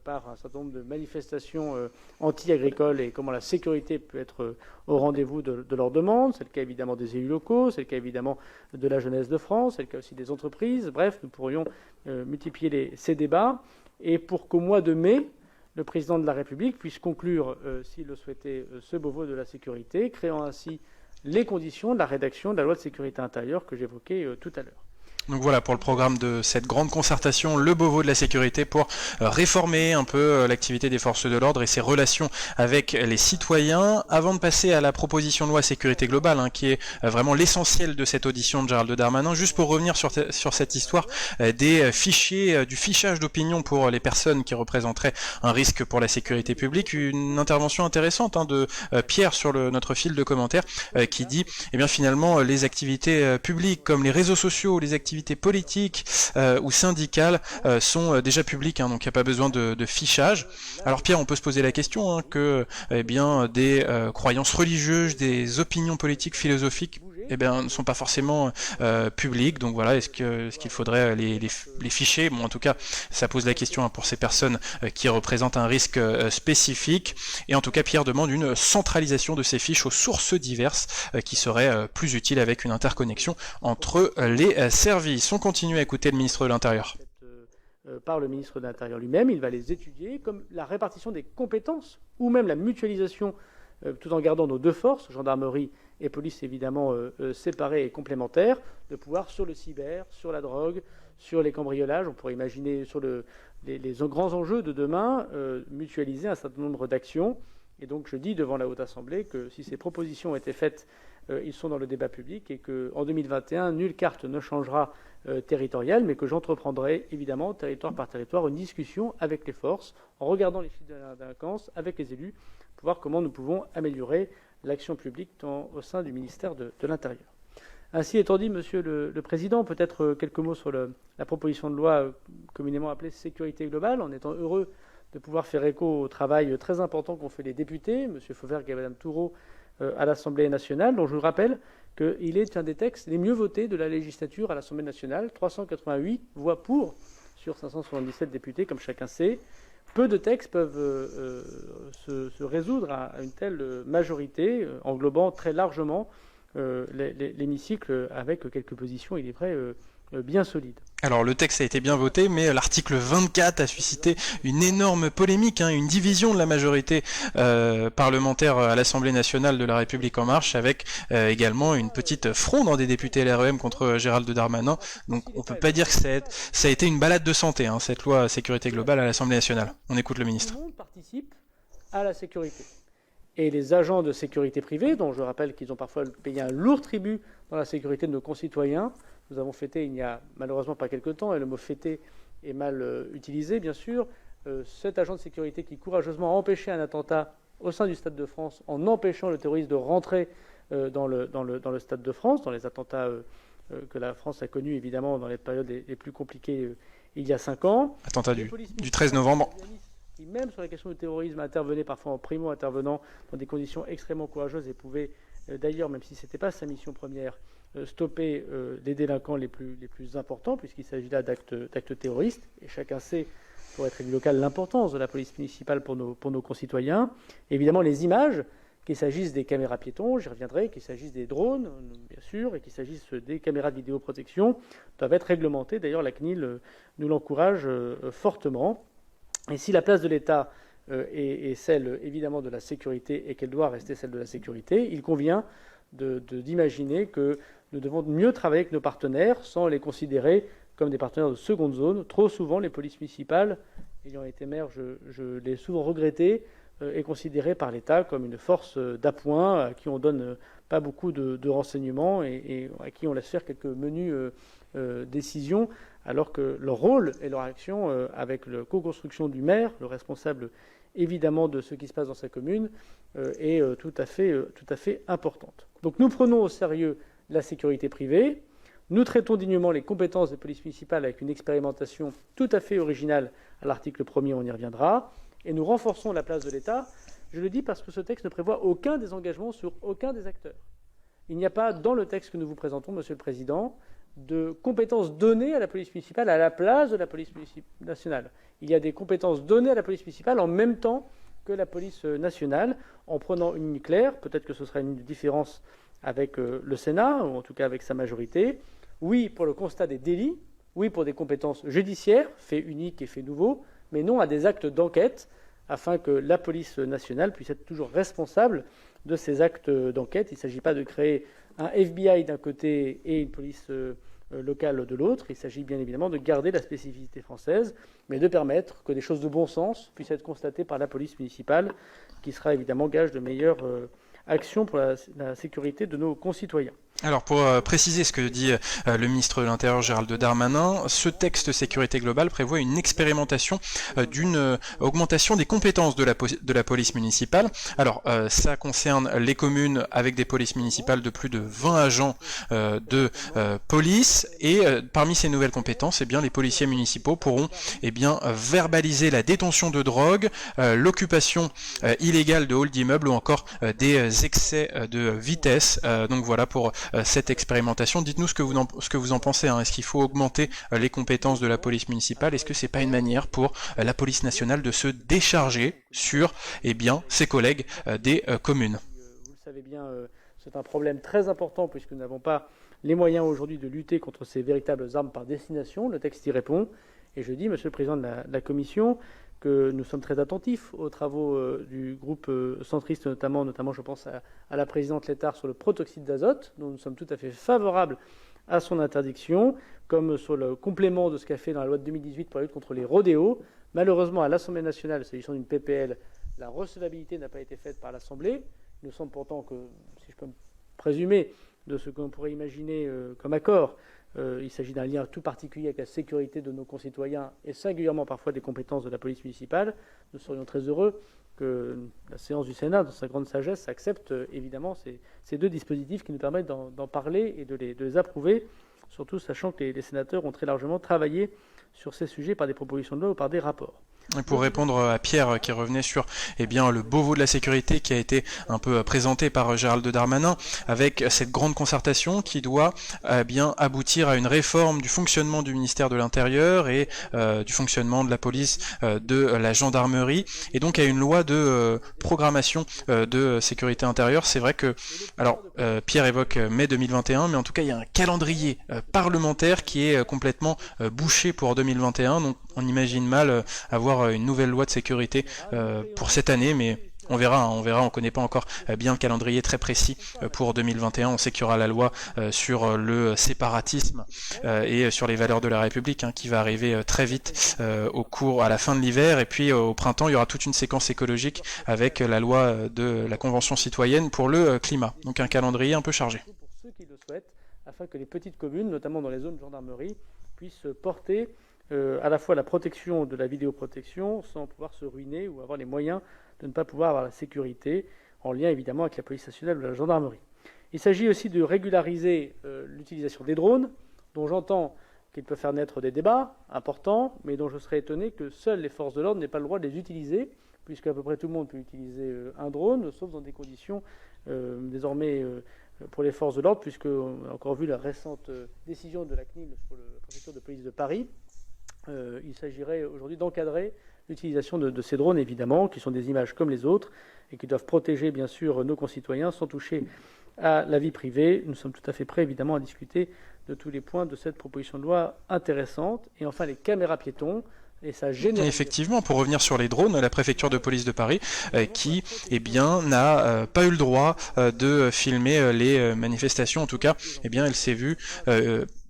par un certain nombre de manifestations anti-agricoles, et comment la sécurité peut être au rendez-vous de leurs demandes. C'est le cas évidemment des élus locaux, c'est le cas évidemment de la jeunesse de France, c'est le cas aussi des entreprises. Bref, nous pourrions multiplier ces débats, et pour qu'au mois de mai, le président de la République puisse conclure, s'il le souhaitait, ce Beauvau de la sécurité, créant ainsi les conditions de la rédaction de la loi de sécurité intérieure que j'évoquais tout à l'heure. Donc voilà pour le programme de cette grande concertation, le Beauvau de la sécurité, pour réformer un peu l'activité des forces de l'ordre et ses relations avec les citoyens. Avant de passer à la proposition de loi sécurité globale, qui est vraiment l'essentiel de cette audition de Gérald Darmanin, juste pour revenir sur cette histoire des fichiers, du fichage d'opinion pour les personnes qui représenteraient un risque pour la sécurité publique, une intervention intéressante de Pierre sur notre fil de commentaires qui dit, eh bien finalement les activités publiques comme les réseaux sociaux, les activités politiques ou syndicales sont déjà publiques, donc il n'y a pas besoin de fichage. Alors Pierre, on peut se poser la question que eh bien des croyances religieuses, des opinions politiques, philosophiques, eh bien, ne sont pas forcément publiques. Donc voilà, est-ce qu'il faudrait les ficher? Bon, en tout cas, ça pose la question pour ces personnes qui représentent un risque spécifique. Et en tout cas, Pierre demande une centralisation de ces fiches aux sources diverses qui serait plus utile avec une interconnexion entre les services. On continue à écouter le ministre de l'Intérieur. Par le ministre de l'Intérieur lui-même, il va les étudier, comme la répartition des compétences ou même la mutualisation, tout en gardant nos deux forces, gendarmerie et police évidemment séparées et complémentaires, de pouvoir sur le cyber, sur la drogue, sur les cambriolages, on pourrait imaginer sur les grands enjeux de demain, mutualiser un certain nombre d'actions. Et donc je dis devant la Haute Assemblée que si ces propositions ont été faites, ils sont dans le débat public et qu'en 2021, nulle carte ne changera territoriale, mais que j'entreprendrai évidemment, territoire par territoire, une discussion avec les forces, en regardant les chiffres de la délinquance, avec les élus, pour voir comment nous pouvons améliorer l'action publique au sein du ministère de l'Intérieur. Ainsi étant dit, Monsieur le Président, peut-être quelques mots sur la proposition de loi communément appelée sécurité globale, en étant heureux de pouvoir faire écho au travail très important qu'ont fait les députés, M. Fauvergue et Mme Toureau, à l'Assemblée nationale, dont je vous rappelle qu'il est un des textes les mieux votés de la législature à l'Assemblée nationale, 388 voix pour sur 577 députés, comme chacun sait. Peu de textes peuvent se résoudre à une telle majorité, englobant très largement l'hémicycle, avec quelques positions, il est vrai, bien solides. Alors le texte a été bien voté, mais l'article 24 a suscité une énorme polémique, une division de la majorité parlementaire à l'Assemblée nationale de la République en marche, avec également une petite fronde des députés LREM contre Gérald Darmanin. Donc on peut pas dire que ça a été une balade de santé, cette loi sécurité globale à l'Assemblée nationale. On écoute le ministre. Tout le monde participe à la sécurité. Et les agents de sécurité privée, dont je rappelle qu'ils ont parfois payé un lourd tribut dans la sécurité de nos concitoyens, nous avons fêté il n'y a malheureusement pas quelque temps, et le mot « fêter » est mal utilisé, bien sûr, cet agent de sécurité qui courageusement a empêché un attentat au sein du Stade de France en empêchant le terroriste de rentrer dans le Stade de France, dans les attentats que la France a connus évidemment dans les périodes les plus compliquées il y a 5 ans. Attentat du 13 novembre. Qui, même sur la question du terrorisme, intervenait parfois en primo-intervenant dans des conditions extrêmement courageuses et pouvait d'ailleurs, même si ce n'était pas sa mission première, stopper les délinquants les plus importants, puisqu'il s'agit là d'actes terroristes. Et chacun sait, pour être élu local, l'importance de la police municipale pour nos concitoyens. Et évidemment, les images, qu'il s'agisse des caméras piétons, j'y reviendrai, qu'il s'agisse des drones, bien sûr, et qu'il s'agisse des caméras de vidéoprotection, doivent être réglementées. D'ailleurs, la CNIL nous l'encourage fortement. Et si la place de l'État est celle, évidemment, de la sécurité, et qu'elle doit rester celle de la sécurité, il convient d'imaginer que nous devons mieux travailler avec nos partenaires sans les considérer comme des partenaires de seconde zone. Trop souvent, les polices municipales, ayant été maire, je l'ai souvent regretté, est considérée par l'État comme une force d'appoint à qui on donne pas beaucoup de renseignements et à qui on laisse faire quelques menues décisions, alors que leur rôle et leur action, avec la co-construction du maire, le responsable évidemment de ce qui se passe dans sa commune, est tout à fait importante. Donc nous prenons au sérieux la sécurité privée, nous traitons dignement les compétences des polices municipales avec une expérimentation tout à fait originale à l'article 1er, on y reviendra, et nous renforçons la place de l'État. Je le dis parce que ce texte ne prévoit aucun désengagement sur aucun des acteurs. Il n'y a pas dans le texte que nous vous présentons, Monsieur le Président, de compétences données à la police municipale à la place de la police nationale. Il y a des compétences données à la police municipale en même temps que la police nationale, en prenant une ligne claire. Peut-être que ce sera une différence avec le Sénat, ou en tout cas avec sa majorité. Oui, pour le constat des délits, oui, pour des compétences judiciaires, faits uniques et faits nouveaux, mais non à des actes d'enquête, afin que la police nationale puisse être toujours responsable de ces actes d'enquête. Il ne s'agit pas de créer un FBI d'un côté et une police locale de l'autre. Il s'agit bien évidemment de garder la spécificité française, mais de permettre que des choses de bon sens puissent être constatées par la police municipale, qui sera évidemment gage de meilleure action pour la sécurité de nos concitoyens. Alors pour préciser ce que dit le ministre de l'Intérieur Gérald Darmanin, ce texte sécurité globale prévoit une expérimentation d'une augmentation des compétences de la police municipale. Alors ça concerne les communes avec des polices municipales de plus de 20 agents de police, et parmi ces nouvelles compétences, eh bien, les policiers municipaux pourront verbaliser la détention de drogue, l'occupation illégale de halls d'immeubles ou encore des excès de vitesse. Donc voilà pour cette expérimentation. Dites-nous ce que vous en pensez. Est-ce qu'il faut augmenter les compétences de la police municipale? Est-ce que c'est pas une manière pour la police nationale de se décharger sur ses collègues des communes? Vous le savez bien, c'est un problème très important puisque nous n'avons pas les moyens aujourd'hui de lutter contre ces véritables armes par destination. Le texte y répond. Et je dis, Monsieur le Président de la Commission, que nous sommes très attentifs aux travaux du groupe centriste, notamment je pense à la présidente Létard sur le protoxyde d'azote, dont nous sommes tout à fait favorables à son interdiction, comme sur le complément de ce qu'a fait dans la loi de 2018 pour la lutte contre les rodéos. Malheureusement, à l'Assemblée nationale, s'agissant d'une PPL, la recevabilité n'a pas été faite par l'Assemblée. Il nous semble pourtant que, si je peux me présumer de ce qu'on pourrait imaginer comme accord, il s'agit d'un lien tout particulier avec la sécurité de nos concitoyens et singulièrement parfois des compétences de la police municipale. Nous serions très heureux que la séance du Sénat, dans sa grande sagesse, accepte évidemment ces deux dispositifs qui nous permettent d'en parler et de les approuver, surtout sachant que les sénateurs ont très largement travaillé sur ces sujets par des propositions de loi ou par des rapports. Et pour répondre à Pierre qui revenait sur le Beauvau de la sécurité qui a été un peu présenté par Gérald Darmanin, avec cette grande concertation qui doit aboutir à une réforme du fonctionnement du ministère de l'Intérieur et du fonctionnement de la police, de la gendarmerie, et donc à une loi de programmation de sécurité intérieure. C'est vrai que, Pierre évoque mai 2021, mais en tout cas il y a un calendrier parlementaire qui est complètement bouché pour 2021, donc on imagine mal avoir une nouvelle loi de sécurité pour cette année, mais on verra, on connaît pas encore bien le calendrier très précis pour 2021. On sait qu'il y aura la loi sur le séparatisme et sur les valeurs de la République qui va arriver très vite à la fin de l'hiver, et puis au printemps il y aura toute une séquence écologique avec la loi de la Convention citoyenne pour le climat. Donc un calendrier un peu chargé. Pour ceux qui le souhaitent, afin que les petites communes, notamment dans les zones de gendarmerie, puissent porter à la fois la protection de la vidéoprotection sans pouvoir se ruiner ou avoir les moyens de ne pas pouvoir avoir la sécurité, en lien évidemment avec la police nationale ou la gendarmerie. Il s'agit aussi de régulariser l'utilisation des drones, dont j'entends qu'ils peuvent faire naître des débats importants, mais dont je serais étonné que seules les forces de l'ordre n'aient pas le droit de les utiliser, puisque à peu près tout le monde peut utiliser un drone, sauf dans des conditions désormais pour les forces de l'ordre, puisqu'on a encore vu la récente décision de la CNIL sur la préfecture de police de Paris. Il s'agirait aujourd'hui d'encadrer l'utilisation de ces drones, évidemment, qui sont des images comme les autres et qui doivent protéger, bien sûr, nos concitoyens sans toucher à la vie privée. Nous sommes tout à fait prêts, évidemment, à discuter de tous les points de cette proposition de loi intéressante. Et enfin, les caméras piétons. Et ça génère... Effectivement, pour revenir sur les drones, la préfecture de police de Paris qui n'a pas eu le droit de filmer les manifestations. En tout cas, elle s'est vue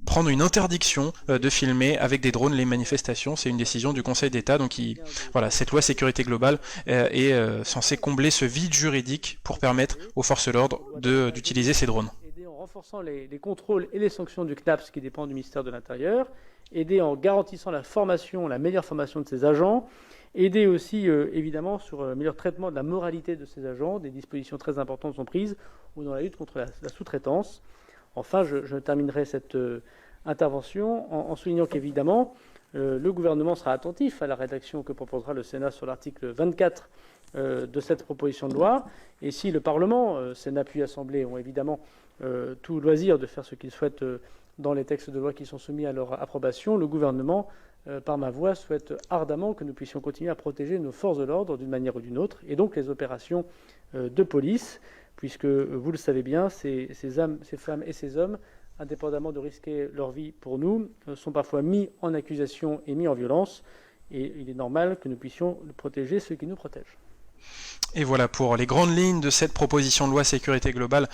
prendre une interdiction de filmer avec des drones les manifestations. C'est une décision du Conseil d'État. Donc cette loi sécurité globale est censée combler ce vide juridique pour permettre aux forces de l'ordre d'utiliser ces drones. Aider en renforçant les contrôles et les sanctions du CNAPS qui dépend du ministère de l'Intérieur, aider en garantissant la meilleure formation de ces agents, aider aussi évidemment sur le meilleur traitement de la moralité de ces agents. Des dispositions très importantes sont prises ou dans la lutte contre la sous-traitance. Enfin, je terminerai cette intervention en soulignant qu'évidemment, le gouvernement sera attentif à la rédaction que proposera le Sénat sur l'article 24 de cette proposition de loi. Et si le Parlement, Sénat puis Assemblée, ont évidemment tout loisir de faire ce qu'ils souhaitent dans les textes de loi qui sont soumis à leur approbation, le gouvernement, par ma voix, souhaite ardemment que nous puissions continuer à protéger nos forces de l'ordre d'une manière ou d'une autre, et donc les opérations de police, puisque, vous le savez bien, ces femmes et ces hommes, indépendamment de risquer leur vie pour nous, sont parfois mis en accusation et mis en violence, et il est normal que nous puissions protéger ceux qui nous protègent. Et voilà pour les grandes lignes de cette proposition de loi sécurité globale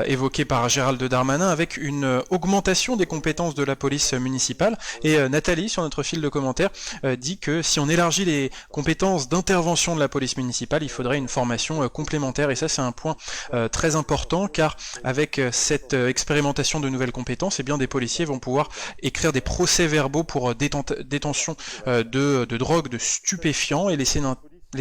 évoquée par Gérald Darmanin, avec une augmentation des compétences de la police municipale. Et Nathalie, sur notre fil de commentaires, dit que si on élargit les compétences d'intervention de la police municipale, il faudrait une formation complémentaire. Et ça, c'est un point très important, car avec cette expérimentation de nouvelles compétences, eh bien, des policiers vont pouvoir écrire des procès-verbaux pour détention de drogue, de stupéfiants, et les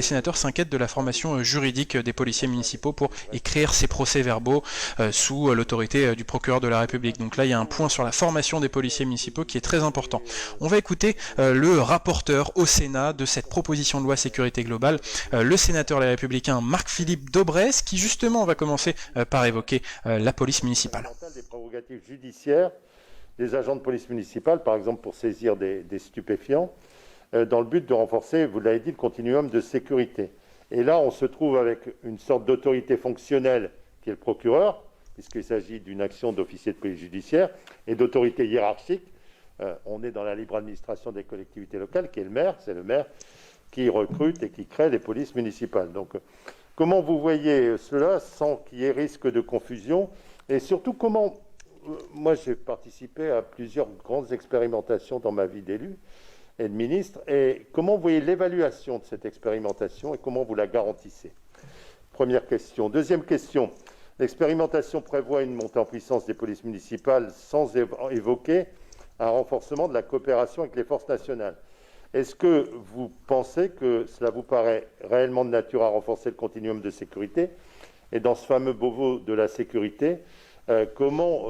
sénateurs s'inquiètent de la formation juridique des policiers municipaux pour écrire ces procès-verbaux sous l'autorité du procureur de la République. Donc là, il y a un point sur la formation des policiers municipaux qui est très important. On va écouter le rapporteur au Sénat de cette proposition de loi sécurité globale, le sénateur Les Républicains Marc-Philippe Daubresse, qui justement va commencer par évoquer la police municipale. Des prérogatives judiciaires des agents de police municipale, par exemple pour saisir des stupéfiants, dans le but de renforcer, vous l'avez dit, le continuum de sécurité. Et là, on se trouve avec une sorte d'autorité fonctionnelle qui est le procureur, puisqu'il s'agit d'une action d'officier de police judiciaire, et d'autorité hiérarchique. On est dans la libre administration des collectivités locales, qui est le maire. C'est le maire qui recrute et qui crée les polices municipales. Donc, comment vous voyez cela sans qu'il y ait risque de confusion? Et surtout, comment... Moi, j'ai participé à plusieurs grandes expérimentations dans ma vie d'élu et de ministre. Et comment vous voyez l'évaluation de cette expérimentation et comment vous la garantissez? Première question. Deuxième question. L'expérimentation prévoit une montée en puissance des polices municipales sans évoquer un renforcement de la coopération avec les forces nationales. Est-ce que vous pensez que cela vous paraît réellement de nature à renforcer le continuum de sécurité? Et dans ce fameux Beauvau de la sécurité, comment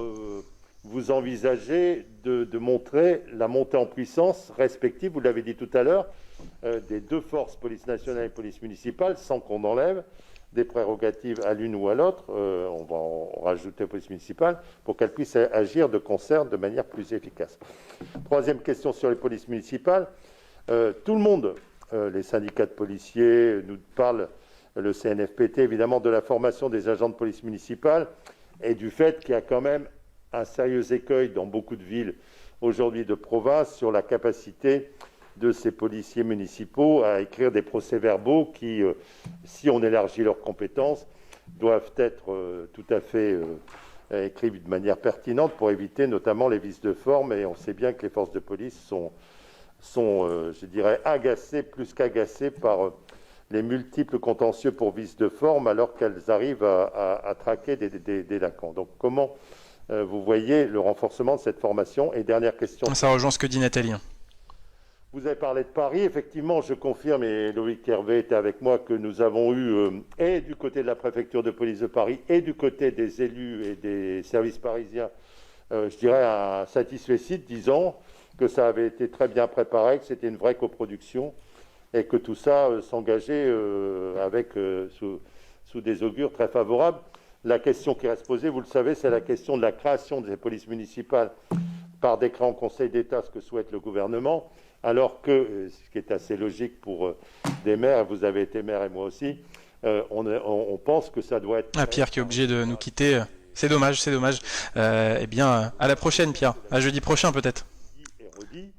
vous envisagez de montrer la montée en puissance respective, vous l'avez dit tout à l'heure, des deux forces, police nationale et police municipale, sans qu'on enlève des prérogatives à l'une ou à l'autre, on va en rajouter aux polices municipales, pour qu'elles puissent agir de concert de manière plus efficace. Troisième question sur les polices municipales. Tout le monde, les syndicats de policiers, nous parlent, le CNFPT évidemment, de la formation des agents de police municipale et du fait qu'il y a quand même un sérieux écueil dans beaucoup de villes aujourd'hui de province sur la capacité de ces policiers municipaux à écrire des procès-verbaux qui, si on élargit leurs compétences, doivent être tout à fait écrits de manière pertinente pour éviter notamment les vices de forme. Et on sait bien que les forces de police sont je dirais, agacées, plus qu'agacées par les multiples contentieux pour vices de forme alors qu'elles arrivent à traquer des délinquants. Donc comment vous voyez le renforcement de cette formation? Et dernière question. Ça rejoint ce que dit Nathalie. Vous avez parlé de Paris. Effectivement, je confirme, et Loïc Hervé était avec moi, que nous avons eu, et du côté de la préfecture de police de Paris, et du côté des élus et des services parisiens, je dirais un satisfecit, disant que ça avait été très bien préparé, que c'était une vraie coproduction, et que tout ça s'engageait sous des augures très favorables. La question qui reste posée, vous le savez, c'est la question de la création des polices municipales par décret en Conseil d'État, ce que souhaite le gouvernement, alors que, ce qui est assez logique pour des maires, vous avez été maire et moi aussi, on pense que ça doit être... Ah, Pierre qui est obligé de nous quitter, c'est dommage, c'est dommage. Eh bien, à la prochaine Pierre, à jeudi prochain peut-être. Et redit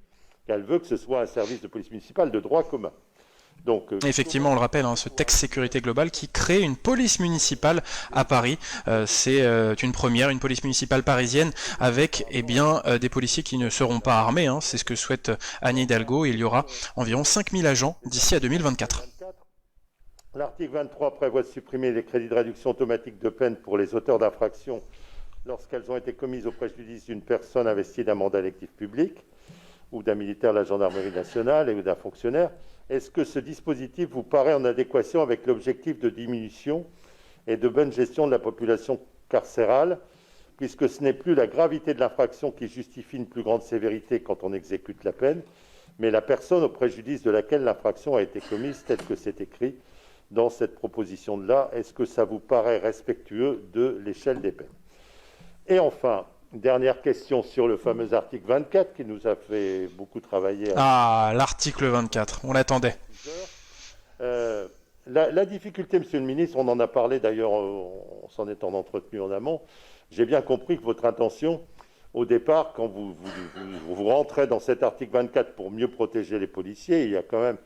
qu'elle veut que ce soit un service de police municipale de droit commun. Donc, effectivement, on le rappelle, ce texte sécurité globale qui crée une police municipale à Paris. C'est une première, une police municipale parisienne avec des policiers qui ne seront pas armés. C'est ce que souhaite Anne Hidalgo. Il y aura environ 5000 agents d'ici à 2024. L'article 23 prévoit de supprimer les crédits de réduction automatique de peine pour les auteurs d'infractions lorsqu'elles ont été commises au préjudice d'une personne investie d'un mandat électif public ou d'un militaire de la gendarmerie nationale ou d'un fonctionnaire. Est-ce que ce dispositif vous paraît en adéquation avec l'objectif de diminution et de bonne gestion de la population carcérale, puisque ce n'est plus la gravité de l'infraction qui justifie une plus grande sévérité quand on exécute la peine, mais la personne au préjudice de laquelle l'infraction a été commise, tel que c'est écrit dans cette proposition de loi? Est-ce que ça vous paraît respectueux de l'échelle des peines? Et enfin, dernière question sur le fameux article 24 qui nous a fait beaucoup travailler. Ah, l'article 24, on l'attendait. La difficulté, monsieur le ministre, on en a parlé d'ailleurs, on s'en est entretenu en amont. J'ai bien compris que votre intention, au départ, quand vous rentrez dans cet article 24 pour mieux protéger les policiers, il y a quand même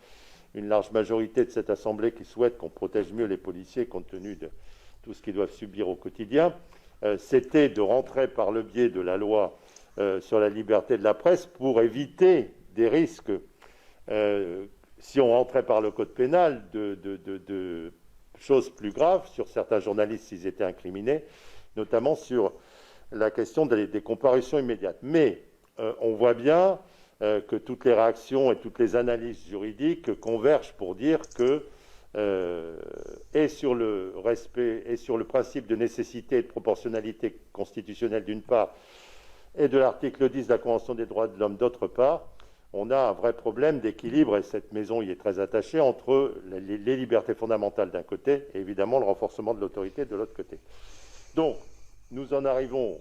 une large majorité de cette Assemblée qui souhaite qu'on protège mieux les policiers compte tenu de tout ce qu'ils doivent subir au quotidien, c'était de rentrer par le biais de la loi sur la liberté de la presse pour éviter des risques, si on rentrait par le code pénal, de choses plus graves sur certains journalistes s'ils étaient incriminés, notamment sur la question des comparutions immédiates. Mais on voit bien que toutes les réactions et toutes les analyses juridiques convergent pour dire que, et sur le respect et sur le principe de nécessité et de proportionnalité constitutionnelle d'une part, et de l'article 10 de la Convention des droits de l'homme d'autre part, on a un vrai problème d'équilibre, et cette maison y est très attachée, entre les libertés fondamentales d'un côté et évidemment le renforcement de l'autorité de l'autre côté. Donc, nous en arrivons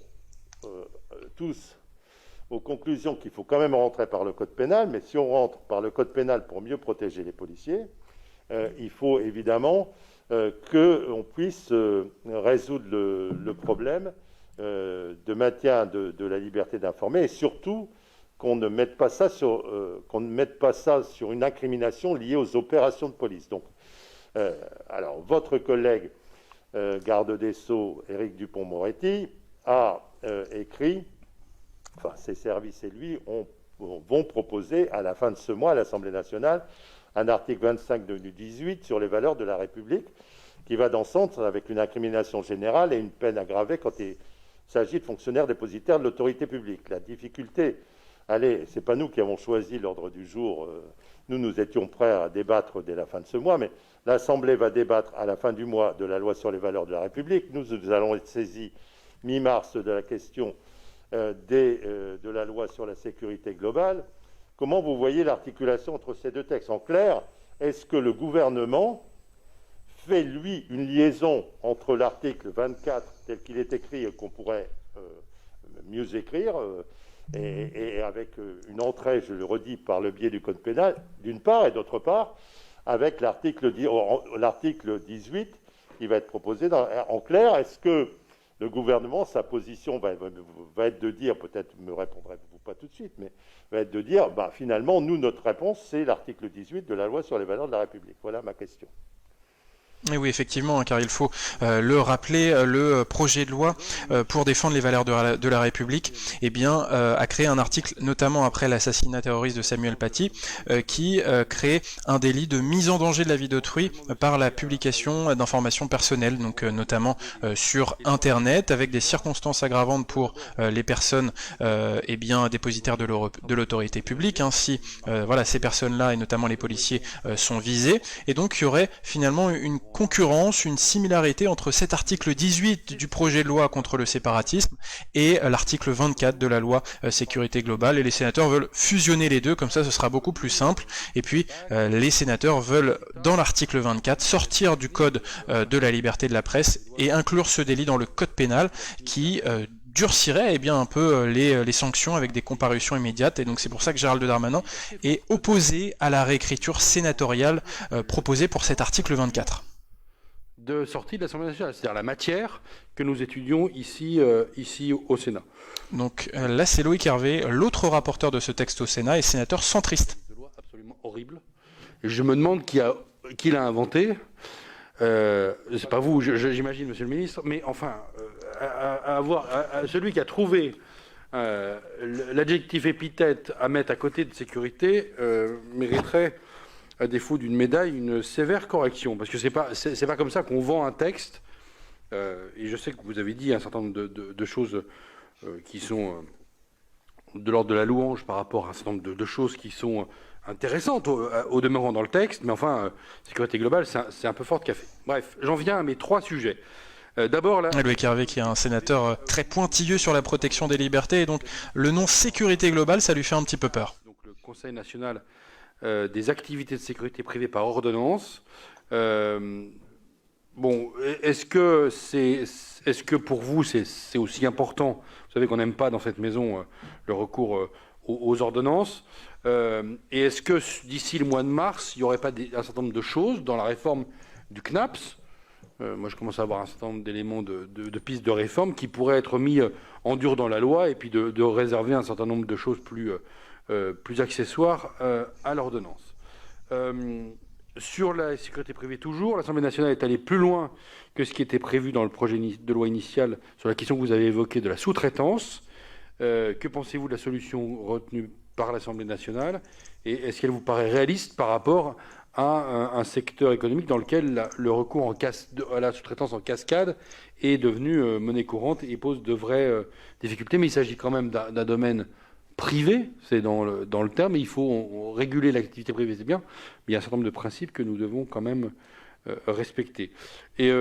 tous aux conclusions qu'il faut quand même rentrer par le code pénal, mais si on rentre par le code pénal pour mieux protéger les policiers, il faut évidemment qu'on puisse résoudre le problème de maintien de la liberté d'informer, et surtout qu'on ne mette pas ça sur une incrimination liée aux opérations de police. Donc, alors, votre collègue garde des Sceaux, Éric Dupond-Moretti, a écrit, enfin ses services et lui vont proposer à la fin de ce mois à l'Assemblée nationale un article 25 devenu 18 sur les valeurs de la République qui va dans ce sens avec une incrimination générale et une peine aggravée quand il s'agit de fonctionnaires dépositaires de l'autorité publique. La difficulté, c'est pas nous qui avons choisi l'ordre du jour, nous étions prêts à débattre dès la fin de ce mois, mais l'Assemblée va débattre à la fin du mois de la loi sur les valeurs de la République. Nous allons être saisis mi-mars de la question de la loi sur la sécurité globale. Comment vous voyez l'articulation entre ces deux textes? En clair, est-ce que le gouvernement fait, lui, une liaison entre l'article 24 tel qu'il est écrit et qu'on pourrait mieux écrire, et avec une entrée, je le redis, par le biais du code pénal, d'une part, et d'autre part, avec l'article 18 qui va être proposé. En clair, est-ce que le gouvernement, sa position va être de dire, peut-être me répondrez-vous pas tout de suite, mais va être de dire, finalement, nous, notre réponse, c'est l'article 18 de la loi sur les valeurs de la République. Voilà ma question. Et oui, effectivement, car il faut le rappeler, le projet de loi pour défendre les valeurs de la République, a créé un article, notamment après l'assassinat terroriste de Samuel Paty, qui crée un délit de mise en danger de la vie d'autrui par la publication d'informations personnelles, donc notamment sur Internet, avec des circonstances aggravantes pour les personnes dépositaires de l'autorité publique, si ces personnes-là, et notamment les policiers, sont visés. Et donc il y aurait finalement une concurrence, une similarité entre cet article 18 du projet de loi contre le séparatisme et l'article 24 de la loi sécurité globale, et les sénateurs veulent fusionner les deux, comme ça ce sera beaucoup plus simple. Et puis les sénateurs veulent, dans l'article 24, sortir du code de la liberté de la presse et inclure ce délit dans le code pénal qui durcirait un peu les sanctions avec des comparutions immédiates. Et donc c'est pour ça que Gérald Darmanin est opposé à la réécriture sénatoriale proposée pour cet article 24. De sortie de l'Assemblée nationale, c'est-à-dire la matière que nous étudions ici au Sénat. Donc là, c'est Loïc Hervé, l'autre rapporteur de ce texte au Sénat et sénateur centriste. Une loi absolument horrible. Et je me demande qui l'a inventé. C'est pas vous, j'imagine, Monsieur le Ministre, mais enfin, celui qui a trouvé l'adjectif épithète à mettre à côté de sécurité mériterait, à défaut d'une médaille, une sévère correction, parce que c'est pas comme ça qu'on vend un texte. Et je sais que vous avez dit un certain nombre de choses qui sont de l'ordre de la louange par rapport à un certain nombre de choses qui sont intéressantes au demeurant dans le texte, mais enfin, sécurité globale, c'est un peu fort de café. Bref, j'en viens à mes trois sujets. D'abord, Loïc Hervé, qui est un sénateur très pointilleux sur la protection des libertés, et donc le nom sécurité globale, ça lui fait un petit peu peur. Donc le Conseil national des activités de sécurité privée par ordonnance. Est-ce que pour vous c'est aussi important? Vous savez qu'on n'aime pas dans cette maison le recours aux ordonnances. Et est-ce que d'ici le mois de mars, il n'y aurait pas un certain nombre de choses dans la réforme du CNAPS? Moi, je commence à avoir un certain nombre d'éléments de pistes de réforme qui pourraient être mis en dur dans la loi, et puis de réserver un certain nombre de choses plus accessoires à l'ordonnance. Sur la sécurité privée toujours, l'Assemblée nationale est allée plus loin que ce qui était prévu dans le projet de loi initial sur la question que vous avez évoquée de la sous-traitance. Que pensez-vous de la solution retenue par l'Assemblée nationale et est-ce qu'elle vous paraît réaliste par rapport à un secteur économique dans lequel le recours à la sous-traitance en cascade est devenu monnaie courante et pose de vraies difficultés? Mais il s'agit quand même d'un domaine privé, c'est dans le terme, il faut réguler l'activité privée, c'est bien, mais il y a un certain nombre de principes que nous devons quand même respecter. Et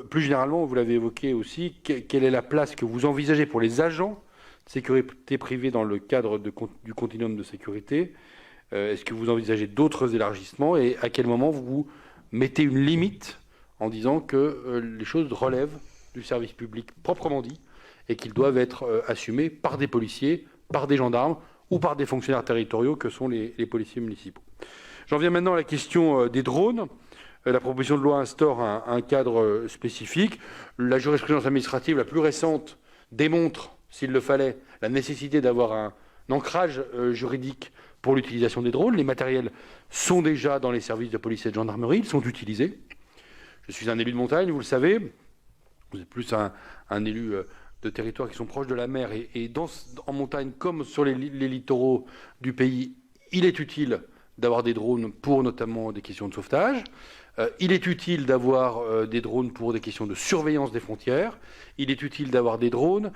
plus généralement, vous l'avez évoqué aussi, quelle est la place que vous envisagez pour les agents de sécurité privée dans le cadre du continuum de sécurité? Est-ce que vous envisagez d'autres élargissements et à quel moment vous mettez une limite en disant que les choses relèvent du service public proprement dit et qu'ils doivent être assumés par des policiers, par des gendarmes ou par des fonctionnaires territoriaux que sont les policiers municipaux? J'en viens maintenant à la question des drones. La proposition de loi instaure un cadre spécifique. La jurisprudence administrative la plus récente démontre, s'il le fallait, la nécessité d'avoir un ancrage juridique pour l'utilisation des drones. Les matériels sont déjà dans les services de police et de gendarmerie, ils sont utilisés. Je suis un élu de montagne, vous le savez. Vous êtes plus un élu de territoires qui sont proches de la mer. Et en montagne, comme sur les littoraux du pays, il est utile d'avoir des drones pour notamment des questions de sauvetage. Il est utile d'avoir des drones pour des questions de surveillance des frontières. Il est utile d'avoir des drones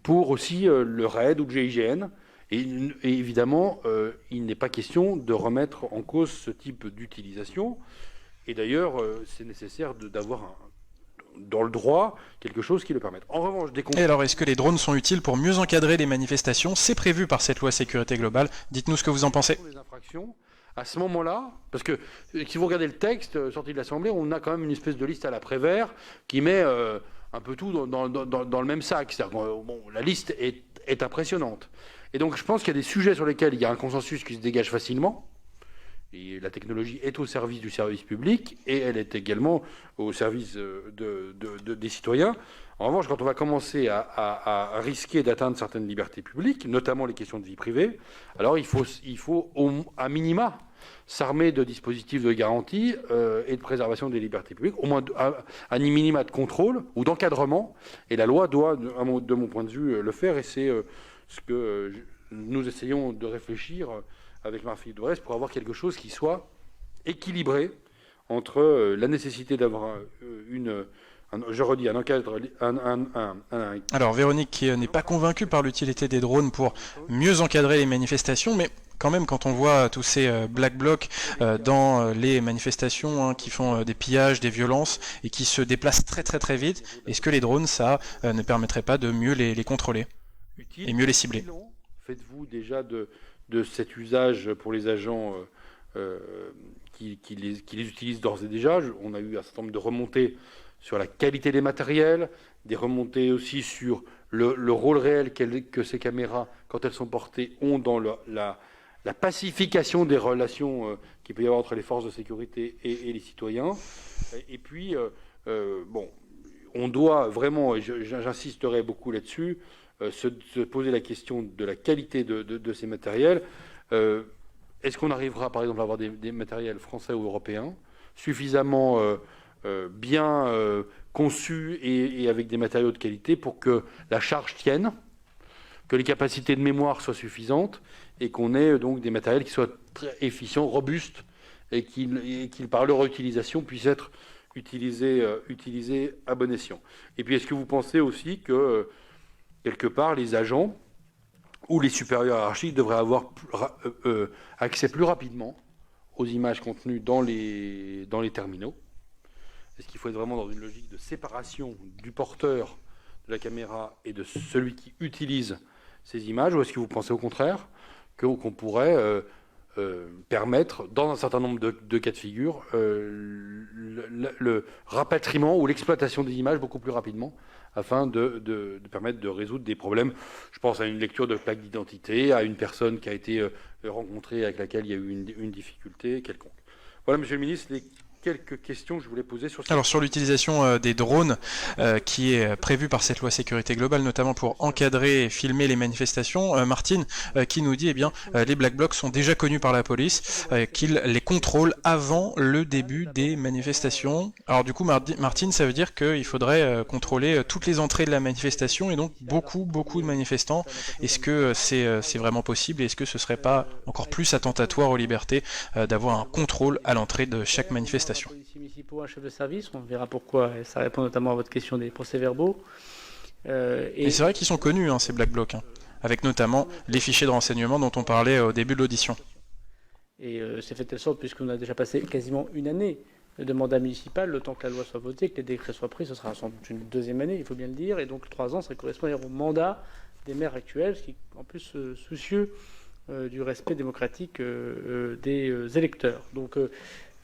pour aussi le RAID ou le GIGN. Et évidemment, il n'est pas question de remettre en cause ce type d'utilisation. Et d'ailleurs, c'est nécessaire d'avoir dans le droit quelque chose qui le permette. En revanche, Et alors, est-ce que les drones sont utiles pour mieux encadrer les manifestations? C'est prévu par cette loi sécurité globale. Dites-nous ce que vous en pensez. Les infractions, à ce moment-là, parce que si vous regardez le texte sorti de l'Assemblée, on a quand même une espèce de liste à la Prévert qui met un peu tout dans le même sac. C'est-à-dire que la liste est impressionnante. Et donc je pense qu'il y a des sujets sur lesquels il y a un consensus qui se dégage facilement. Et la technologie est au service du service public et elle est également au service des citoyens. En revanche, quand on va commencer à risquer d'atteindre certaines libertés publiques, notamment les questions de vie privée, alors il faut à minima s'armer de dispositifs de garantie et de préservation des libertés publiques, au moins à minima de contrôle ou d'encadrement. Et la loi doit, de mon point de vue, le faire. Et c'est ce que nous essayons de réfléchir avec Marie-Philippe Daubresse pour avoir quelque chose qui soit équilibré entre la nécessité d'avoir un encadre. Alors Véronique qui n'est pas convaincue par l'utilité des drones pour mieux encadrer les manifestations, mais quand même quand on voit tous ces black blocs dans les manifestations qui font des pillages, des violences et qui se déplacent très très très vite, est-ce que les drones ça ne permettrait pas de mieux les contrôler et mieux les cibler? Faites-vous déjà de cet usage pour les agents qui les utilisent d'ores et déjà? On a eu un certain nombre de remontées sur la qualité des matériels, des remontées aussi sur le rôle réel que ces caméras, quand elles sont portées, ont dans la pacification des relations qu'il peut y avoir entre les forces de sécurité et les citoyens. Et puis, on doit vraiment, et j'insisterai beaucoup là-dessus, se poser la question de la qualité de ces matériels. Est-ce qu'on arrivera, par exemple, à avoir des matériels français ou européens suffisamment bien conçus et avec des matériaux de qualité pour que la charge tienne, que les capacités de mémoire soient suffisantes et qu'on ait donc des matériels qui soient très efficients, robustes et qui par leur utilisation, puissent être utilisés à bon escient. Et puis, est-ce que vous pensez aussi que quelque part, les agents ou les supérieurs hiérarchiques devraient avoir accès plus rapidement aux images contenues dans les terminaux? Est-ce qu'il faut être vraiment dans une logique de séparation du porteur de la caméra et de celui qui utilise ces images? Ou est-ce que vous pensez au contraire qu'on pourrait permettre, dans un certain nombre de cas de figure, le rapatriement ou l'exploitation des images beaucoup plus rapidement afin de permettre de résoudre des problèmes? Je pense à une lecture de plaque d'identité, à une personne qui a été rencontrée avec laquelle il y a eu une difficulté quelconque. Voilà, Monsieur le Ministre, quelques questions que je voulais poser sur Alors sur l'utilisation des drones qui est prévue par cette loi sécurité globale, notamment pour encadrer et filmer les manifestations, Martine qui nous dit les Black Blocs sont déjà connus par la police, qu'ils les contrôlent avant le début des manifestations. Alors du coup Martine, ça veut dire qu'il faudrait contrôler toutes les entrées de la manifestation et donc beaucoup de manifestants. Est-ce que c'est vraiment possible et est-ce que ce serait pas encore plus attentatoire aux libertés d'avoir un contrôle à l'entrée de chaque manifestation? Policiers municipaux, un chef de service, on verra pourquoi, et ça répond notamment à votre question des procès-verbaux. Et c'est vrai qu'ils sont connus, ces Black Blocs, avec notamment les fichiers de renseignement dont on parlait au début de l'audition. Et c'est fait de telle sorte, puisqu'on a déjà passé quasiment une année de mandat municipal, le temps que la loi soit votée, que les décrets soient pris, ce sera sans doute une deuxième année, il faut bien le dire, et donc 3 ans, ça correspond au mandat des maires actuels, ce qui est en plus soucieux du respect démocratique des électeurs. Donc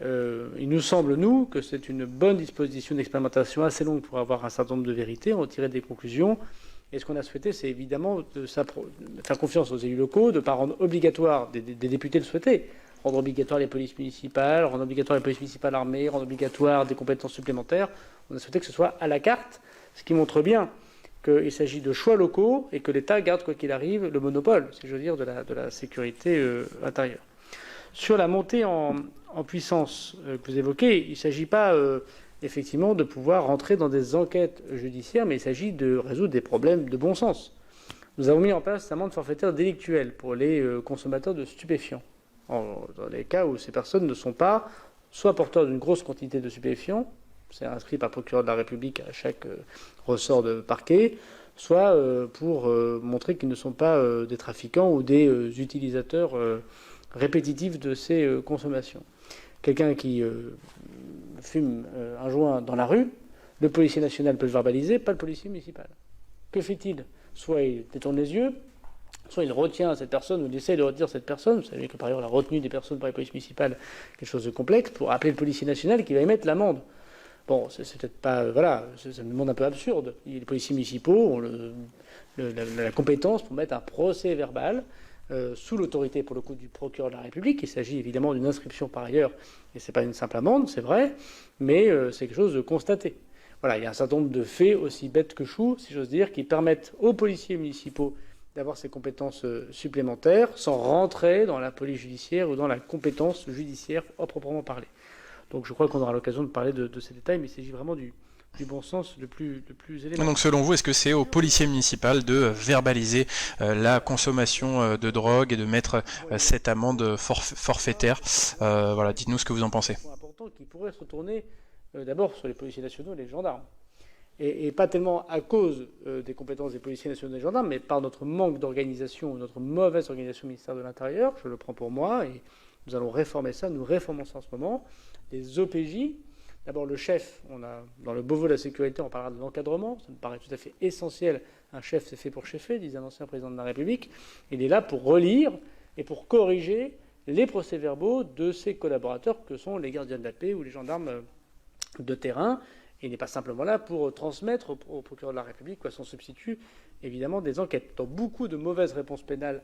il nous semble, nous, que c'est une bonne disposition d'expérimentation assez longue pour avoir un certain nombre de vérités, en tirer des conclusions. Et ce qu'on a souhaité, c'est évidemment de faire confiance aux élus locaux, de ne pas rendre obligatoire, des députés le souhaitaient, rendre obligatoire les polices municipales, rendre obligatoire les polices municipales armées, rendre obligatoire des compétences supplémentaires. On a souhaité que ce soit à la carte, ce qui montre bien qu'il s'agit de choix locaux et que l'État garde, quoi qu'il arrive, le monopole, si je veux dire, de la sécurité intérieure. Sur la montée en puissance que vous évoquez, il ne s'agit pas effectivement de pouvoir rentrer dans des enquêtes judiciaires, mais il s'agit de résoudre des problèmes de bon sens. Nous avons mis en place une amende forfaitaire délictuelle pour les consommateurs de stupéfiants, dans les cas où ces personnes ne sont pas soit porteurs d'une grosse quantité de stupéfiants, c'est inscrit par le procureur de la République à chaque ressort de parquet, soit pour montrer qu'ils ne sont pas des trafiquants ou des utilisateurs répétitif de ces consommations. Quelqu'un qui fume un joint dans la rue, le policier national peut le verbaliser, pas le policier municipal. Que fait-il? Soit il détourne les yeux, soit il retient cette personne ou il essaie de retenir cette personne. Vous savez que par ailleurs la retenue des personnes par les polices municipales est quelque chose de complexe, pour appeler le policier national qui va émettre l'amende. Bon, c'est peut-être pas... Voilà, c'est un monde un peu absurde. Les policiers municipaux ont la compétence pour mettre un procès verbal sous l'autorité, pour le coup, du procureur de la République. Il s'agit évidemment d'une inscription par ailleurs, et ce n'est pas une simple amende, c'est vrai, mais c'est quelque chose de constaté. Voilà, il y a un certain nombre de faits, aussi bêtes que choux, si j'ose dire, qui permettent aux policiers municipaux d'avoir ces compétences supplémentaires sans rentrer dans la police judiciaire ou dans la compétence judiciaire à proprement parler. Donc je crois qu'on aura l'occasion de parler de ces détails, mais il s'agit vraiment du bon sens le plus élémentaire. Donc selon vous, est-ce que c'est au policier municipal de verbaliser la consommation de drogue et de mettre cette amende forfaitaire? Voilà, dites-nous ce que vous en pensez. C'est important qui pourrait se retourner d'abord sur les policiers nationaux et les gendarmes. Et pas tellement à cause des compétences des policiers nationaux et des gendarmes, mais par notre manque d'organisation ou notre mauvaise organisation au ministère de l'Intérieur, je le prends pour moi, et nous allons réformer ça, nous réformons ça en ce moment. Les OPJ, d'abord le chef, dans le Beauvau de la sécurité, on parlera de l'encadrement, ça me paraît tout à fait essentiel. Un chef, c'est fait pour cheffer, disait un ancien président de la République. Il est là pour relire et pour corriger les procès-verbaux de ses collaborateurs, que sont les gardiens de la paix ou les gendarmes de terrain. Et il n'est pas simplement là pour transmettre au procureur de la République ou à son substitut, évidemment, des enquêtes. Dans beaucoup de mauvaises réponses pénales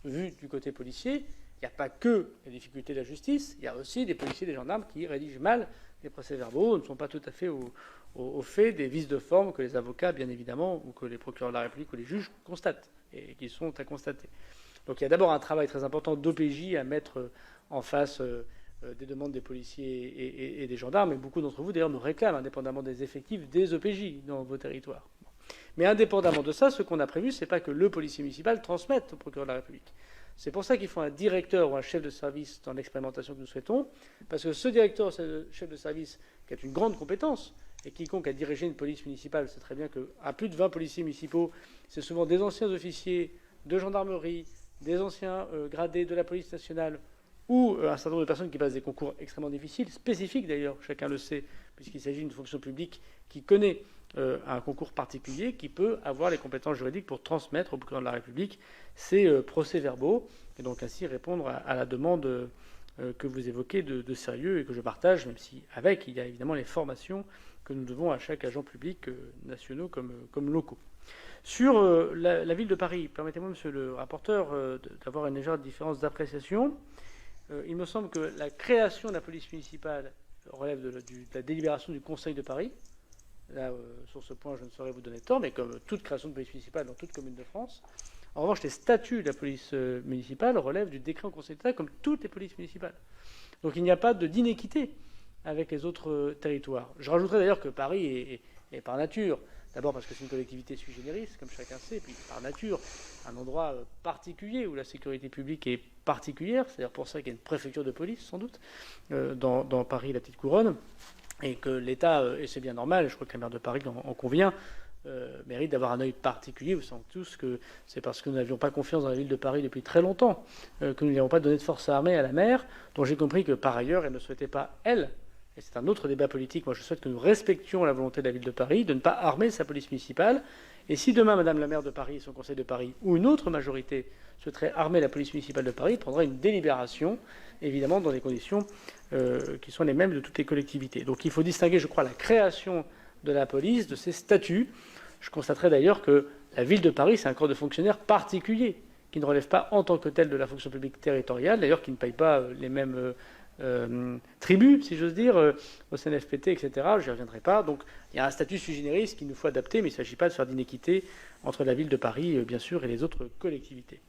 vues du côté policier, il n'y a pas que les difficultés de la justice, il y a aussi des policiers et des gendarmes qui rédigent mal les procès-verbaux, ne sont pas tout à fait au fait des vices de forme que les avocats, bien évidemment, ou que les procureurs de la République ou les juges constatent, et qui sont à constater. Donc il y a d'abord un travail très important d'OPJ à mettre en face des demandes des policiers et des gendarmes, et beaucoup d'entre vous, d'ailleurs, nous réclament, indépendamment des effectifs, des OPJ dans vos territoires. Mais indépendamment de ça, ce qu'on a prévu, c'est pas que le policier municipal transmette au procureur de la République. C'est pour ça qu'il faut un directeur ou un chef de service dans l'expérimentation que nous souhaitons, parce que ce directeur ou ce chef de service qui a une grande compétence, et quiconque a dirigé une police municipale sait très bien qu'à plus de 20 policiers municipaux, c'est souvent des anciens officiers de gendarmerie, des anciens gradés de la police nationale, ou un certain nombre de personnes qui passent des concours extrêmement difficiles, spécifiques d'ailleurs, chacun le sait, puisqu'il s'agit d'une fonction publique qui connaît un concours particulier, qui peut avoir les compétences juridiques pour transmettre au procureur de la République ces procès-verbaux, et donc ainsi répondre à la demande que vous évoquez de sérieux et que je partage, même si avec, il y a évidemment les formations que nous devons à chaque agent public, nationaux comme locaux. Sur la ville de Paris, permettez-moi, monsieur le rapporteur, d'avoir une légère différence d'appréciation. Il me semble que la création de la police municipale relève de la délibération du Conseil de Paris. Là, sur ce point, je ne saurais vous donner tort, mais comme toute création de police municipale dans toute commune de France. En revanche, les statuts de la police municipale relèvent du décret en Conseil d'État, comme toutes les polices municipales. Donc il n'y a pas d'inéquité avec les autres territoires. Je rajouterais d'ailleurs que Paris est par nature, d'abord parce que c'est une collectivité sui generis, comme chacun sait, et puis par nature, un endroit particulier où la sécurité publique est particulière. C'est d'ailleurs pour ça qu'il y a une préfecture de police, sans doute, dans Paris, la petite couronne. Et que l'État, et c'est bien normal, je crois que la maire de Paris en convient, mérite d'avoir un œil particulier. Vous savez tous que c'est parce que nous n'avions pas confiance dans la ville de Paris depuis très longtemps que nous n'avons pas donné de force armée à la maire, dont j'ai compris que par ailleurs, elle ne souhaitait pas, elle, et c'est un autre débat politique, moi je souhaite que nous respections la volonté de la ville de Paris de ne pas armer sa police municipale. Et si demain, Madame la maire de Paris, son conseil de Paris, ou une autre majorité souhaiterait armer la police municipale de Paris, prendra une délibération, évidemment dans des conditions qui sont les mêmes de toutes les collectivités. Donc il faut distinguer, je crois, la création de la police de ses statuts. Je constaterai d'ailleurs que la ville de Paris, c'est un corps de fonctionnaires particulier, qui ne relève pas en tant que tel de la fonction publique territoriale, d'ailleurs qui ne paye pas les mêmes tribut, si j'ose dire, au CNFPT, etc. Je n'y reviendrai pas. Donc il y a un statut sui generis qu'il nous faut adapter, mais il ne s'agit pas de faire d'inéquité entre la ville de Paris, bien sûr, et les autres collectivités.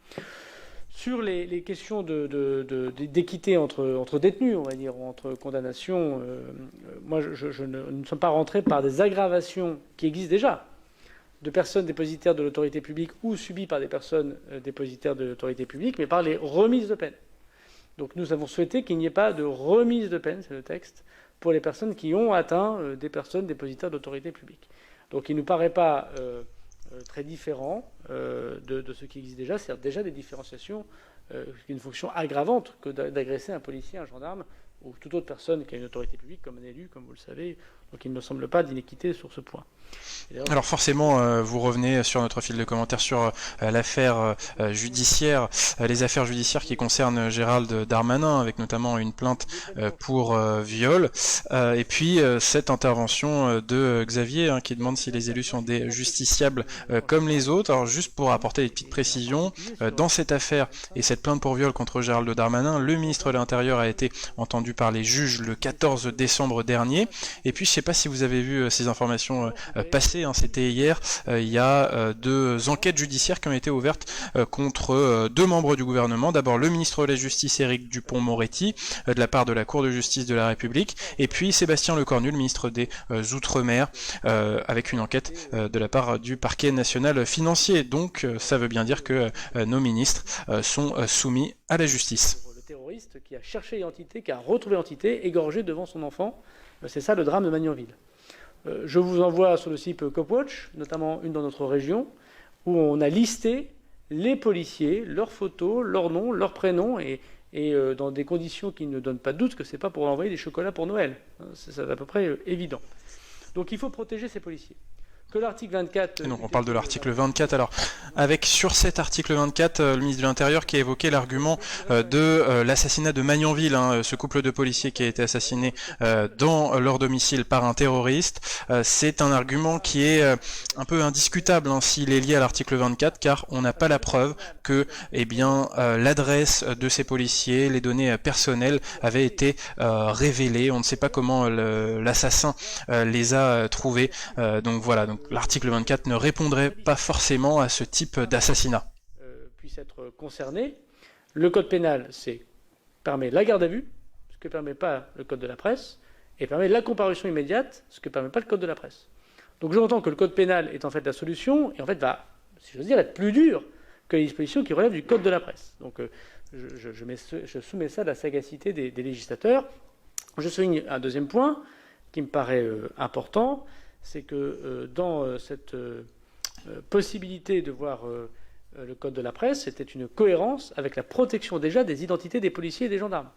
Sur les questions d'équité entre détenus, on va dire, ou entre condamnations, moi, nous ne sommes pas rentrés par des aggravations qui existent déjà de personnes dépositaires de l'autorité publique ou subies par des personnes dépositaires de l'autorité publique, mais par les remises de peine. Donc nous avons souhaité qu'il n'y ait pas de remise de peine, c'est le texte, pour les personnes qui ont atteint des personnes dépositaires de l'autorité publique. Donc il ne nous paraît pas très différent de ce qui existe déjà, c'est-à-dire déjà des différenciations, une fonction aggravante que d'agresser un policier, un gendarme, ou toute autre personne qui a une autorité publique, comme un élu, comme vous le savez. Donc il ne me semble pas d'inéquité sur ce point. Alors forcément, vous revenez sur notre fil de commentaires sur l'affaire judiciaire, les affaires judiciaires qui concernent Gérald Darmanin, avec notamment une plainte pour viol, et puis cette intervention de Xavier qui demande si les élus sont des justiciables comme les autres. Alors juste pour apporter des petites précisions, dans cette affaire et cette plainte pour viol contre Gérald Darmanin, le ministre de l'Intérieur a été entendu par les juges le 14 décembre dernier, et puis je ne sais pas si vous avez vu ces informations passer, c'était hier, il y a 2 enquêtes judiciaires qui ont été ouvertes contre 2 membres du gouvernement. D'abord le ministre de la Justice Éric Dupond-Moretti, de la part de la Cour de justice de la République, et puis Sébastien Lecornu, le ministre des Outre-mer, avec une enquête de la part du parquet national financier. Donc ça veut bien dire que nos ministres sont soumis à la justice. Le terroriste qui a cherché l'identité, qui a retrouvé l'identité, égorgé devant son enfant, c'est ça le drame de Magnanville. Je vous envoie sur le site Copwatch, notamment une dans notre région, où on a listé les policiers, leurs photos, leurs noms, leurs prénoms, et dans des conditions qui ne donnent pas de doute que ce n'est pas pour envoyer des chocolats pour Noël. C'est à peu près évident. Donc il faut protéger ces policiers. Que l'article 24... Et donc on parle de l'article 24. Alors, avec sur cet article 24, le ministre de l'Intérieur qui a évoqué l'argument de l'assassinat de Magnanville, ce couple de policiers qui a été assassiné dans leur domicile par un terroriste. C'est un argument qui est un peu indiscutable s'il est lié à l'article 24, car on n'a pas la preuve que l'adresse de ces policiers, les données personnelles avaient été révélées. On ne sait pas comment l'assassin les a trouvées. Donc voilà. Donc l'article 24 ne répondrait pas forcément à ce type d'assassinat. Puisse être concerné. Le code pénal, permet la garde à vue, ce que ne permet pas le code de la presse, et permet la comparution immédiate, ce que ne permet pas le code de la presse. Donc j'entends que le code pénal est en fait la solution, et en fait va, si j'ose dire, être plus dur que les dispositions qui relèvent du code de la presse. Donc je soumets ça à la sagacité des législateurs. Je souligne un deuxième point qui me paraît important, c'est que dans cette possibilité de voir le code de la presse, c'était une cohérence avec la protection déjà des identités des policiers et des gendarmes.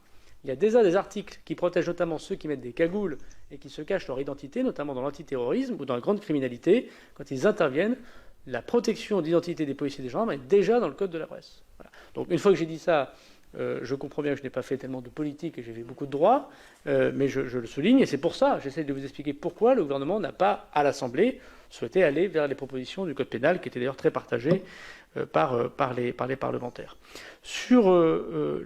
Il y a déjà des articles qui protègent notamment ceux qui mettent des cagoules et qui se cachent leur identité, notamment dans l'antiterrorisme ou dans la grande criminalité. Quand ils interviennent, la protection d'identité des policiers et des gendarmes est déjà dans le code de la presse. Voilà. Donc une fois que j'ai dit ça, je comprends bien que je n'ai pas fait tellement de politique et j'ai fait beaucoup de droit, mais je le souligne, et c'est pour ça, j'essaie de vous expliquer pourquoi le gouvernement n'a pas, à l'Assemblée, souhaité aller vers les propositions du Code pénal, qui étaient d'ailleurs très partagées par les parlementaires. Sur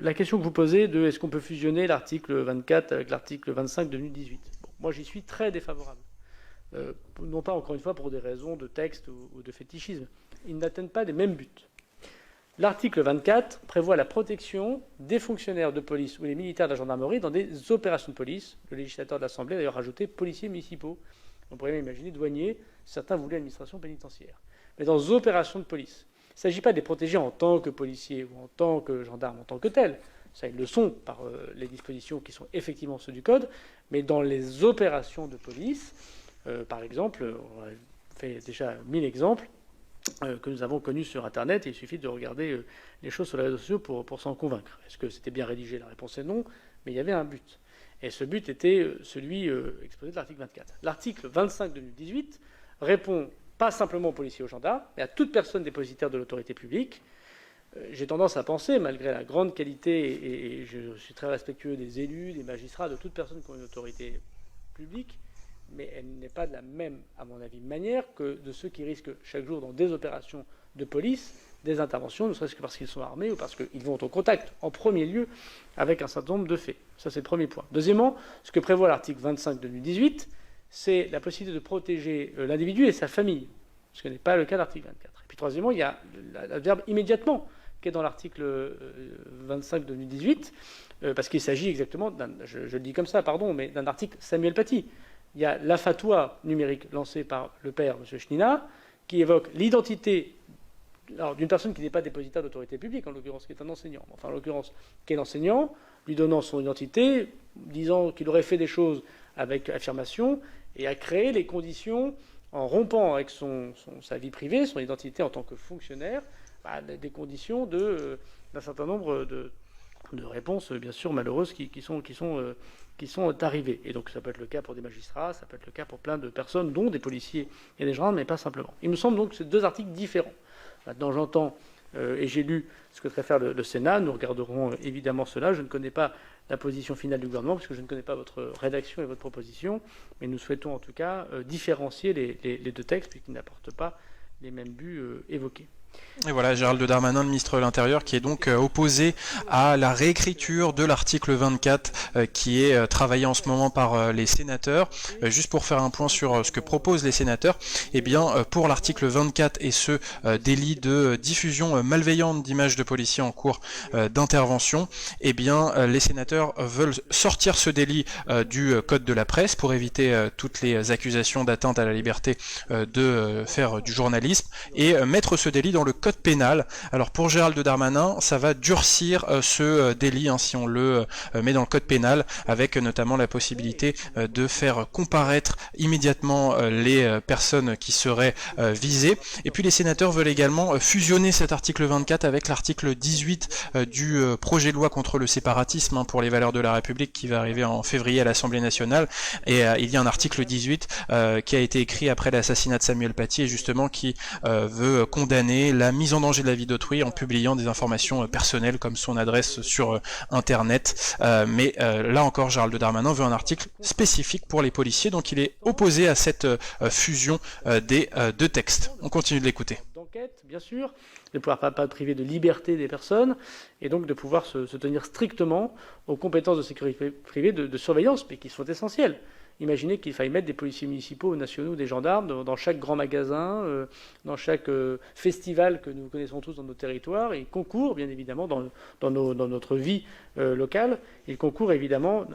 la question que vous posez de est-ce qu'on peut fusionner l'article 24 avec l'article 25 devenu 18, bon, moi j'y suis très défavorable. Non pas encore une fois pour des raisons de texte ou de fétichisme. Ils n'atteignent pas les mêmes buts. L'article 24 prévoit la protection des fonctionnaires de police ou des militaires de la gendarmerie dans des opérations de police. Le législateur de l'Assemblée a d'ailleurs rajouté policiers municipaux. On pourrait même imaginer douaniers, certains voulaient l'administration pénitentiaire. Mais dans des opérations de police. Il ne s'agit pas de les protéger en tant que policiers ou en tant que gendarmes, en tant que tels. Ça, ils le sont par les dispositions qui sont effectivement ceux du Code. Mais dans les opérations de police, par exemple, on a fait déjà 1000 exemples que nous avons connus sur Internet. Et il suffit de regarder les choses sur les réseaux sociaux pour s'en convaincre. Est-ce que c'était bien rédigé? La réponse est non, mais il y avait un but. Et ce but était celui exposé de l'article 24. L'article 25 de 2018 répond pas simplement aux policiers et aux gendarmes, mais à toute personne dépositaire de l'autorité publique. J'ai tendance à penser, malgré la grande qualité, et je suis très respectueux des élus, des magistrats, de toute personne qui ont une autorité publique, mais elle n'est pas de la même, à mon avis, manière que de ceux qui risquent chaque jour dans des opérations de police, des interventions, ne serait-ce que parce qu'ils sont armés ou parce qu'ils vont au contact, en premier lieu, avec un certain nombre de faits. Ça, c'est le premier point. Deuxièmement, ce que prévoit l'article 25 de 2018, c'est la possibilité de protéger l'individu et sa famille, ce qui n'est pas le cas de l'article 24. Et puis troisièmement, il y a l'adverbe « immédiatement » qui est dans l'article 25 de 2018, parce qu'il s'agit exactement, je le dis comme ça, pardon, mais d'un article Samuel Paty. Il y a la fatwa numérique lancée par le père, M. Chnina, qui évoque l'identité d'une personne qui n'est pas dépositaire d'autorité publique, en l'occurrence, qui est un enseignant. Enfin, en l'occurrence, qui est l'enseignant, lui donnant son identité, disant qu'il aurait fait des choses avec affirmation, et a créé les conditions, en rompant avec sa vie privée, son identité en tant que fonctionnaire, des conditions d'un certain nombre de réponses, bien sûr, malheureuses qui sont arrivées. Et donc ça peut être le cas pour des magistrats, ça peut être le cas pour plein de personnes, dont des policiers et des gendarmes, mais pas simplement. Il me semble donc que c'est deux articles différents. Maintenant, j'entends, et j'ai lu ce que devrait faire le Sénat, nous regarderons évidemment cela. Je ne connais pas la position finale du gouvernement, parce que je ne connais pas votre rédaction et votre proposition, mais nous souhaitons en tout cas différencier les deux textes, puisqu'ils n'apportent pas les mêmes buts évoqués. Et voilà, Gérald Darmanin, le ministre de l'Intérieur, qui est donc opposé à la réécriture de l'article 24 qui est travaillé en ce moment par les sénateurs. Juste pour faire un point sur ce que proposent les sénateurs, eh bien, pour l'article 24 et ce délit de diffusion malveillante d'images de policiers en cours d'intervention, eh bien, les sénateurs veulent sortir ce délit du code de la presse pour éviter toutes les accusations d'atteinte à la liberté de faire du journalisme et mettre ce délit dans le code pénal. Alors pour Gérald Darmanin, ça va durcir ce délit si on le met dans le code pénal, avec notamment la possibilité de faire comparaître immédiatement les personnes qui seraient visées. Et puis les sénateurs veulent également fusionner cet article 24 avec l'article 18 du projet de loi contre le séparatisme pour les valeurs de la République qui va arriver en février à l'Assemblée nationale. Et il y a un article 18 qui a été écrit après l'assassinat de Samuel Paty et justement qui veut condamner la mise en danger de la vie d'autrui en publiant des informations personnelles comme son adresse sur Internet. Mais là encore, Gérald Darmanin veut un article spécifique pour les policiers, donc il est opposé à cette fusion des deux textes. On continue de l'écouter. D'enquête, bien sûr, de ne pouvoir pas priver de liberté des personnes, et donc de pouvoir se tenir strictement aux compétences de sécurité privée, de surveillance, mais qui sont essentielles. Imaginez qu'il faille mettre des policiers municipaux, nationaux, des gendarmes dans chaque grand magasin, dans chaque festival que nous connaissons tous dans nos territoires. Ils concourent, bien évidemment, dans notre vie locale. Ils concourent, évidemment,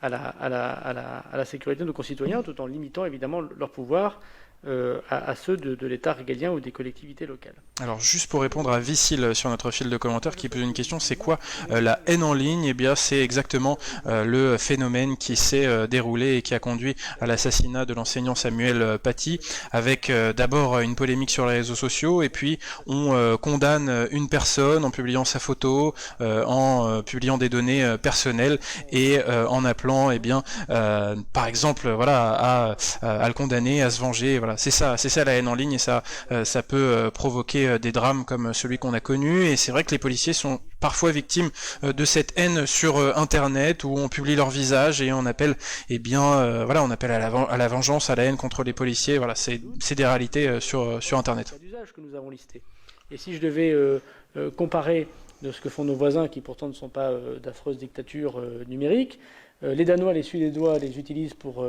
à la sécurité de nos concitoyens, tout en limitant, évidemment, leur pouvoir à ceux de l'État régalien ou des collectivités locales. Alors juste pour répondre à Vicile sur notre fil de commentaires qui pose une question, c'est quoi la haine en ligne? Eh bien c'est exactement le phénomène qui s'est déroulé et qui a conduit à l'assassinat de l'enseignant Samuel Paty, avec d'abord une polémique sur les réseaux sociaux et puis on condamne une personne en publiant sa photo, en publiant des données personnelles et en appelant par exemple à le condamner, à se venger. Voilà, c'est ça la haine en ligne et ça peut provoquer des drames comme celui qu'on a connu. Et c'est vrai que les policiers sont parfois victimes de cette haine sur Internet où on publie leur visage et on appelle on appelle à la vengeance, à la haine contre les policiers. Voilà, c'est des réalités sur Internet. L'usage que nous avons listé. Et si je devais comparer de ce que font nos voisins, qui pourtant ne sont pas d'affreuses dictatures numériques, les Danois, les Suédois les utilisent pour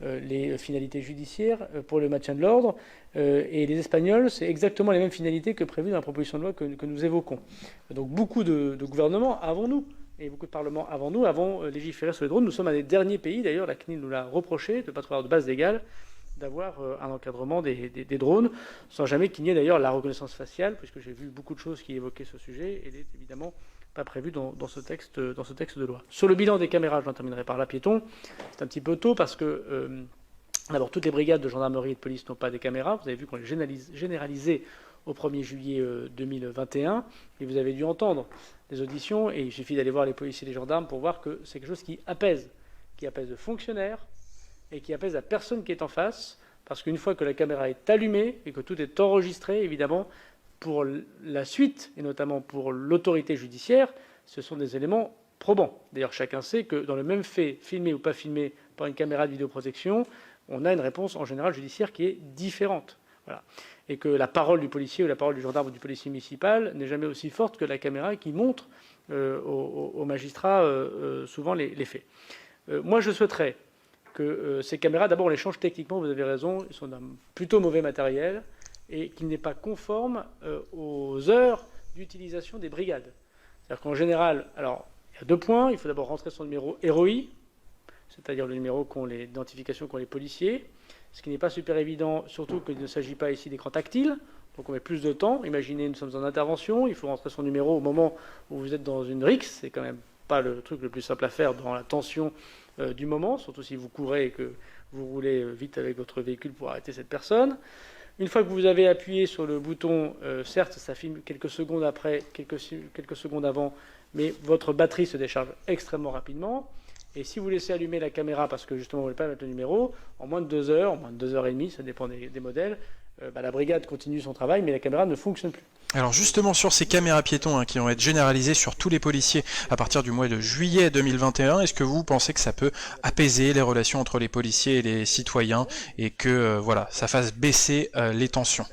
les finalités judiciaires, pour le maintien de l'ordre, et les Espagnols, c'est exactement les mêmes finalités que prévues dans la proposition de loi que nous évoquons. Donc beaucoup de gouvernements avant nous, et beaucoup de parlements avant nous, avons légiféré sur les drones. Nous sommes un des derniers pays, d'ailleurs, la CNIL nous l'a reproché, de ne pas avoir de base légale, d'avoir un encadrement des drones, sans jamais qu'il n'y ait d'ailleurs la reconnaissance faciale, puisque j'ai vu beaucoup de choses qui évoquaient ce sujet, et elle n'est évidemment pas prévue dans ce texte de loi. Sur le bilan des caméras, j'en terminerai par là, piéton, c'est un petit peu tôt, parce que, d'abord, toutes les brigades de gendarmerie et de police n'ont pas des caméras. Vous avez vu qu'on les généralisait au 1er juillet 2021, et vous avez dû entendre les auditions, et il suffit d'aller voir les policiers et les gendarmes pour voir que c'est quelque chose qui apaise le fonctionnaire, et qui apaise la personne qui est en face, parce qu'une fois que la caméra est allumée et que tout est enregistré, évidemment, pour la suite, et notamment pour l'autorité judiciaire, ce sont des éléments probants. D'ailleurs, chacun sait que dans le même fait, filmé ou pas filmé par une caméra de vidéoprotection, on a une réponse en général judiciaire qui est différente. Voilà. Et que la parole du policier ou la parole du gendarme ou du policier municipal n'est jamais aussi forte que la caméra qui montre aux magistrats souvent les faits. Moi, je souhaiterais que ces caméras, d'abord, on les change techniquement, vous avez raison, ils sont d'un plutôt mauvais matériel, et qu'il n'est pas conforme aux heures d'utilisation des brigades. C'est-à-dire qu'en général, alors, il y a 2 points. Il faut d'abord rentrer son numéro ROI, c'est-à-dire le numéro d'identification qu'ont les policiers, ce qui n'est pas super évident, surtout qu'il ne s'agit pas ici d'écran tactile, donc on met plus de temps. Imaginez, nous sommes en intervention, il faut rentrer son numéro au moment où vous êtes dans une rixe, c'est quand même pas le truc le plus simple à faire dans la tension du moment, surtout si vous courez et que vous roulez vite avec votre véhicule pour arrêter cette personne. Une fois que vous avez appuyé sur le bouton, certes, ça filme quelques secondes après, quelques secondes avant, mais votre batterie se décharge extrêmement rapidement. Et si vous laissez allumer la caméra parce que justement vous ne voulez pas mettre le numéro, en moins de 2 heures, en moins de 2 heures et demie, ça dépend des modèles, la brigade continue son travail, mais la caméra ne fonctionne plus. Alors justement sur ces caméras piétons qui vont être généralisées sur tous les policiers à partir du mois de juillet 2021, est-ce que vous pensez que ça peut apaiser les relations entre les policiers et les citoyens et que voilà, ça fasse baisser les tensions?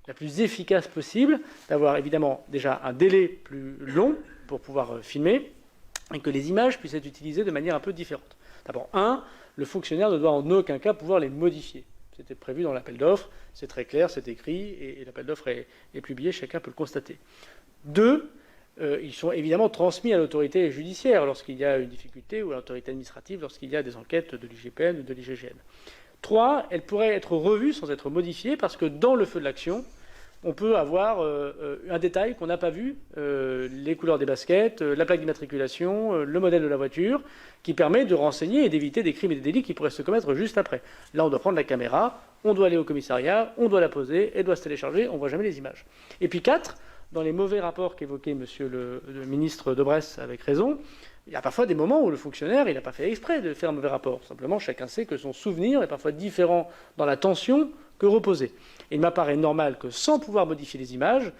La plus efficace possible, d'avoir évidemment déjà un délai plus long pour pouvoir filmer et que les images puissent être utilisées de manière un peu différente. D'abord, le fonctionnaire ne doit en aucun cas pouvoir les modifier. C'était prévu dans l'appel d'offres, c'est très clair, c'est écrit, et l'appel d'offres est publié, chacun peut le constater. 2, ils sont évidemment transmis à l'autorité judiciaire lorsqu'il y a une difficulté, ou à l'autorité administrative lorsqu'il y a des enquêtes de l'IGPN ou de l'IGGN. 3, elles pourraient être revues sans être modifiées, parce que dans le feu de l'action, on peut avoir un détail qu'on n'a pas vu, les couleurs des baskets, la plaque d'immatriculation, le modèle de la voiture, qui permet de renseigner et d'éviter des crimes et des délits qui pourraient se commettre juste après. Là, on doit prendre la caméra, on doit aller au commissariat, on doit la poser, elle doit se télécharger, on ne voit jamais les images. Et puis 4, dans les mauvais rapports qu'évoquait monsieur le ministre de Bresse avec raison, il y a parfois des moments où le fonctionnaire il n'a pas fait exprès de faire un mauvais rapport. Simplement, chacun sait que son souvenir est parfois différent dans la tension que reposé. Et il m'apparaît normal que sans pouvoir modifier les images,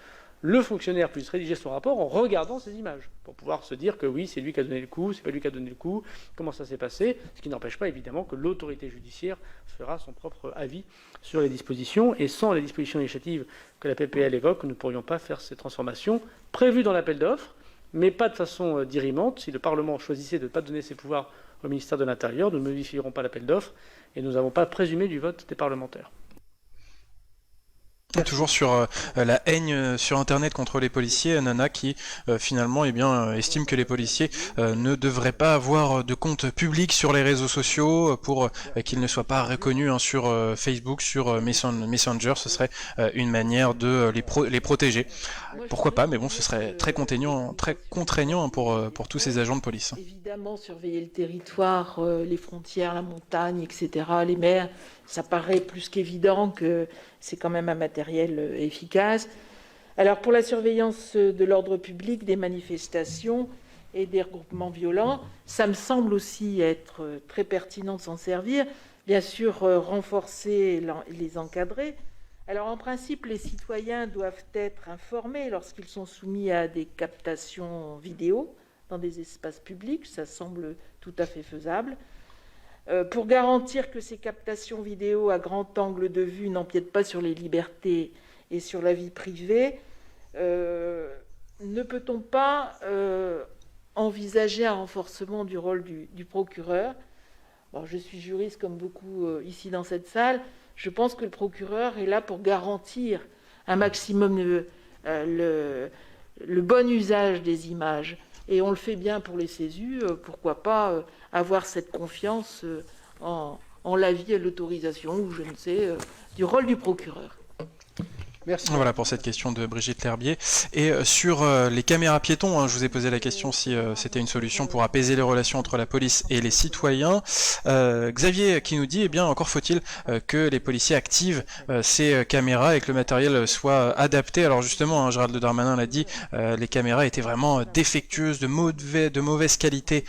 le fonctionnaire puisse rédiger son rapport en regardant ces images, pour pouvoir se dire que oui, c'est lui qui a donné le coup, c'est pas lui qui a donné le coup, comment ça s'est passé, ce qui n'empêche pas évidemment que l'autorité judiciaire fera son propre avis sur les dispositions, et sans les dispositions initiatives que la PPL évoque, nous ne pourrions pas faire ces transformations prévues dans l'appel d'offres, mais pas de façon dirimante. Si le Parlement choisissait de ne pas donner ses pouvoirs au ministère de l'Intérieur, nous ne modifierons pas l'appel d'offres, et nous n'avons pas présumé du vote des parlementaires. Toujours sur la haine sur Internet contre les policiers, Nana qui finalement estime que les policiers ne devraient pas avoir de compte public sur les réseaux sociaux pour qu'ils ne soient pas reconnus sur Facebook, sur Messenger. Ce serait une manière de les protéger. Pourquoi pas, mais bon, ce serait très contraignant pour tous ces agents de police. Évidemment, surveiller le territoire, les frontières, la montagne, etc., les mers, ça paraît plus qu'évident que c'est quand même un matériel efficace. Alors, pour la surveillance de l'ordre public, des manifestations et des regroupements violents, ça me semble aussi être très pertinent de s'en servir. Bien sûr, renforcer, les encadrer. Alors, en principe, les citoyens doivent être informés lorsqu'ils sont soumis à des captations vidéo dans des espaces publics. Ça semble tout à fait faisable. Pour garantir que ces captations vidéo à grand angle de vue n'empiètent pas sur les libertés et sur la vie privée, ne peut-on pas envisager un renforcement du rôle du procureur ? Bon, je suis juriste comme beaucoup ici dans cette salle. Je pense que le procureur est là pour garantir un maximum le bon usage des images. Et on le fait bien pour les CESU, pourquoi pas avoir cette confiance en l'avis et l'autorisation, ou je ne sais, du rôle du procureur. Merci. Voilà pour cette question de Brigitte L'Herbier. Et sur les caméras piétons, hein, je vous ai posé la question si c'était une solution pour apaiser les relations entre la police et les citoyens. Xavier qui nous dit, eh bien, encore faut-il que les policiers activent ces caméras et que le matériel soit adapté. Alors justement, hein, Gérald Darmanin l'a dit, les caméras étaient vraiment défectueuses, de mauvaise qualité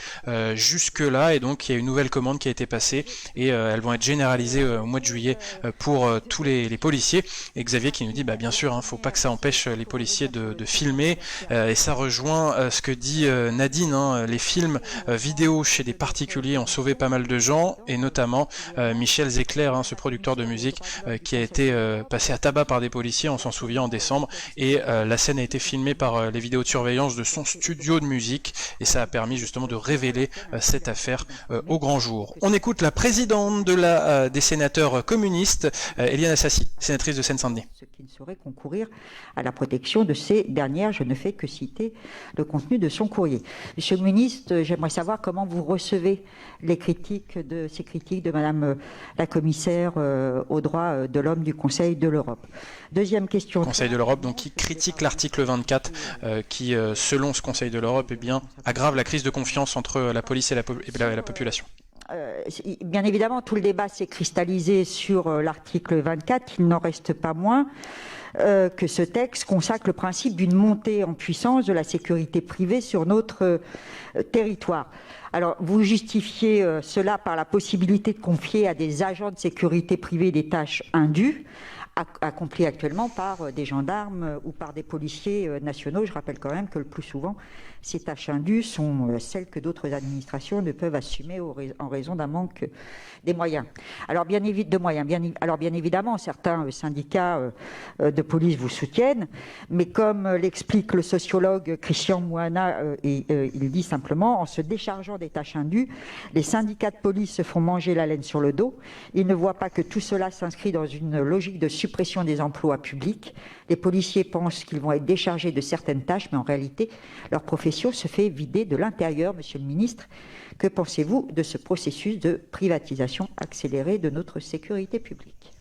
jusque-là, et donc il y a une nouvelle commande qui a été passée, et elles vont être généralisées au mois de juillet pour tous les policiers. Et Xavier qui nous dit, bah bien sûr, faut pas que ça empêche les policiers de filmer, et ça rejoint ce que dit Nadine, hein, les films vidéo chez des particuliers ont sauvé pas mal de gens, et notamment Michel Zecler, hein, ce producteur de musique qui a été passé à tabac par des policiers, on s'en souvient, en décembre, et la scène a été filmée par les vidéos de surveillance de son studio de musique, et ça a permis justement de révéler cette affaire au grand jour. On écoute la présidente des sénateurs communistes, Éliane Assassi, sénatrice de Seine-Saint-Denis. Ce qui ne saurait concourir à la protection de ces dernières. Je ne fais que citer le contenu de son courrier. Monsieur le ministre, j'aimerais savoir comment vous recevez ces critiques de Madame la commissaire aux droits de l'homme du Conseil de l'Europe. Deuxième question. Conseil de l'Europe, donc qui critique l'article 24, qui, selon ce Conseil de l'Europe, eh bien, aggrave la crise de confiance entre la police et la population. Bien évidemment, tout le débat s'est cristallisé sur l'article 24. Il n'en reste pas moins que ce texte consacre le principe d'une montée en puissance de la sécurité privée sur notre territoire. Alors, vous justifiez cela par la possibilité de confier à des agents de sécurité privée des tâches indues, accomplies actuellement par des gendarmes ou par des policiers nationaux. Je rappelle quand même que le plus souvent, ces tâches indues sont celles que d'autres administrations ne peuvent assumer en raison d'un manque des moyens. Alors bien évidemment, certains syndicats de police vous soutiennent, mais comme l'explique le sociologue Christian Mouana, il dit simplement, en se déchargeant des tâches indues, les syndicats de police se font manger la laine sur le dos. Ils ne voient pas que tout cela s'inscrit dans une logique de suppression des emplois publics. Les policiers pensent qu'ils vont être déchargés de certaines tâches, mais en réalité, leur profession se fait vider de l'intérieur. Monsieur le ministre, que pensez-vous de ce processus de privatisation accélérée de notre sécurité publique ?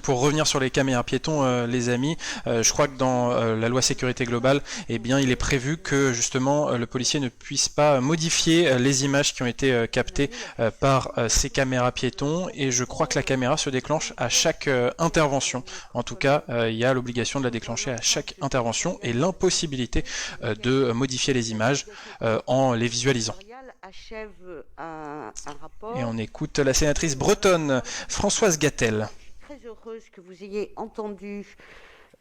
Pour revenir sur les caméras piétons, les amis, je crois que dans la loi sécurité globale, eh bien, il est prévu que justement le policier ne puisse pas modifier les images qui ont été captées par ces caméras piétons, et je crois que la caméra se déclenche à chaque intervention. En tout cas, il y a l'obligation de la déclencher à chaque intervention et l'impossibilité de modifier les images en les visualisant. Et on écoute la sénatrice bretonne Françoise Gatel. Très heureuse que vous ayez entendu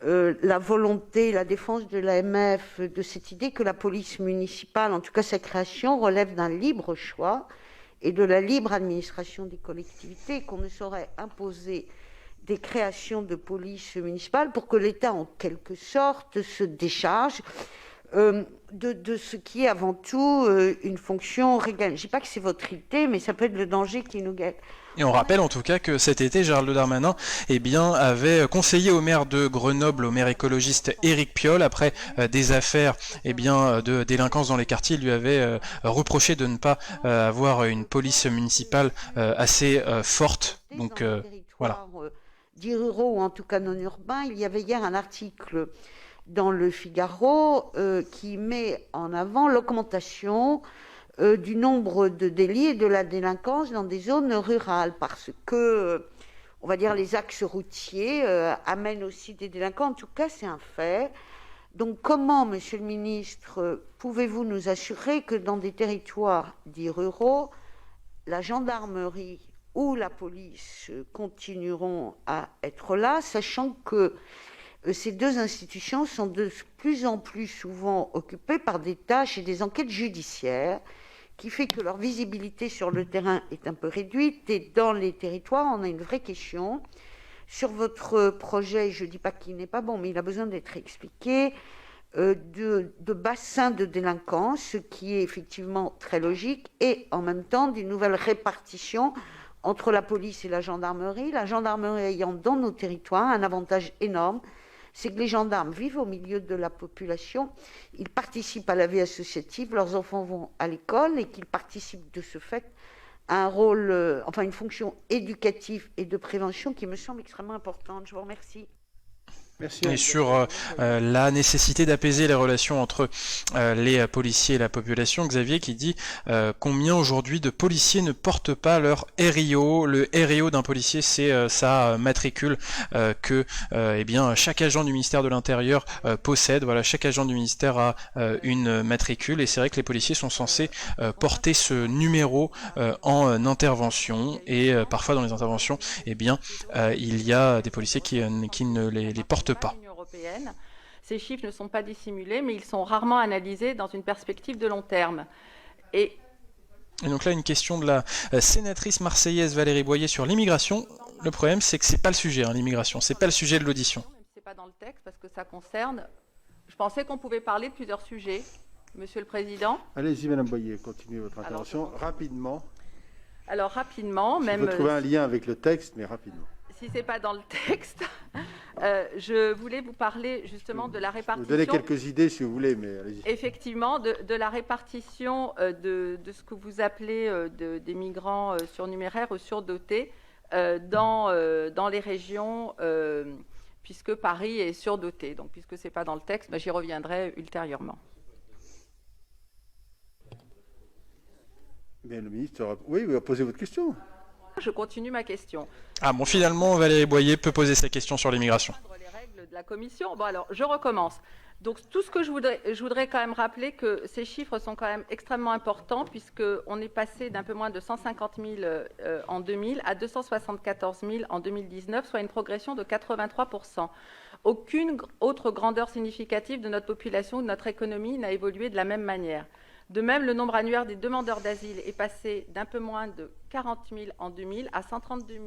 la volonté, la défense de l'AMF de cette idée que la police municipale, en tout cas sa création, relève d'un libre choix et de la libre administration des collectivités, qu'on ne saurait imposer des créations de police municipale pour que l'État, en quelque sorte, se décharge de ce qui est avant tout une fonction régalienne. Je ne dis pas que c'est votre idée, mais ça peut être le danger qui nous guette. Et on rappelle en tout cas que cet été, Gérald Darmanin avait conseillé au maire de Grenoble, au maire écologiste Éric Piolle, après des affaires de délinquance dans les quartiers, il lui avait reproché de ne pas avoir une police municipale assez forte. Donc voilà. Dits ruraux ou en tout cas non urbains, il y avait hier un article dans le Figaro qui met en avant l'augmentation du nombre de délits et de la délinquance dans des zones rurales, parce que, on va dire, les axes routiers amènent aussi des délinquants. En tout cas, c'est un fait. Donc, comment, monsieur le ministre, pouvez-vous nous assurer que dans des territoires dits ruraux, la gendarmerie ou la police continueront à être là, sachant que ces deux institutions sont de plus en plus souvent occupées par des tâches et des enquêtes judiciaires, qui fait que leur visibilité sur le terrain est un peu réduite, et dans les territoires, on a une vraie question sur votre projet, je ne dis pas qu'il n'est pas bon, mais il a besoin d'être expliqué, de bassin de délinquance, ce qui est effectivement très logique, et en même temps d'une nouvelle répartition entre la police et la gendarmerie ayant dans nos territoires un avantage énorme, c'est que les gendarmes vivent au milieu de la population, ils participent à la vie associative, leurs enfants vont à l'école et qu'ils participent de ce fait à un rôle, une fonction éducative et de prévention qui me semble extrêmement importante. Je vous remercie. Merci. Et sur la nécessité d'apaiser les relations entre les policiers et la population, Xavier qui dit combien aujourd'hui de policiers ne portent pas leur RIO. Le RIO d'un policier, c'est sa matricule que chaque agent du ministère de l'Intérieur possède. Voilà, chaque agent du ministère a une matricule, et c'est vrai que les policiers sont censés porter ce numéro en intervention, et parfois dans les interventions, il y a des policiers qui ne les portent pas. Européenne. Ces chiffres ne sont pas dissimulés, mais ils sont rarement analysés dans une perspective de long terme. Et donc là, une question de la sénatrice marseillaise Valérie Boyer sur l'immigration. Le problème, c'est que c'est pas le sujet, l'immigration. C'est pas le sujet de l'audition. C'est pas dans le texte parce que ça concerne. Je pensais qu'on pouvait parler de plusieurs sujets, Monsieur le Président. Allez-y, Madame Boyer, continuez votre intervention rapidement. Alors rapidement, même. Vous trouvez un lien avec le texte, mais rapidement. Si c'est pas dans le texte, je voulais vous parler justement de la répartition. Vous donnez quelques idées si vous voulez, mais allez-y. Effectivement, de la répartition de ce que vous appelez des migrants surnuméraires ou surdotés dans les régions, puisque Paris est surdoté. Donc, puisque c'est pas dans le texte, j'y reviendrai ultérieurement. Bien, le ministre, oui, vous posez votre question. Je continue ma question. Finalement, Valérie Boyer peut poser sa question sur l'immigration. Les règles de la commission. Bon, alors, je recommence. Donc, tout ce que je voudrais quand même rappeler que ces chiffres sont quand même extrêmement importants, puisqu'on est passé d'un peu moins de 150 000 en 2000 à 274 000 en 2019, soit une progression de 83%. Aucune autre grandeur significative de notre population ou de notre économie n'a évolué de la même manière. De même, le nombre annuaire des demandeurs d'asile est passé d'un peu moins de 40 000 en 2000 à 132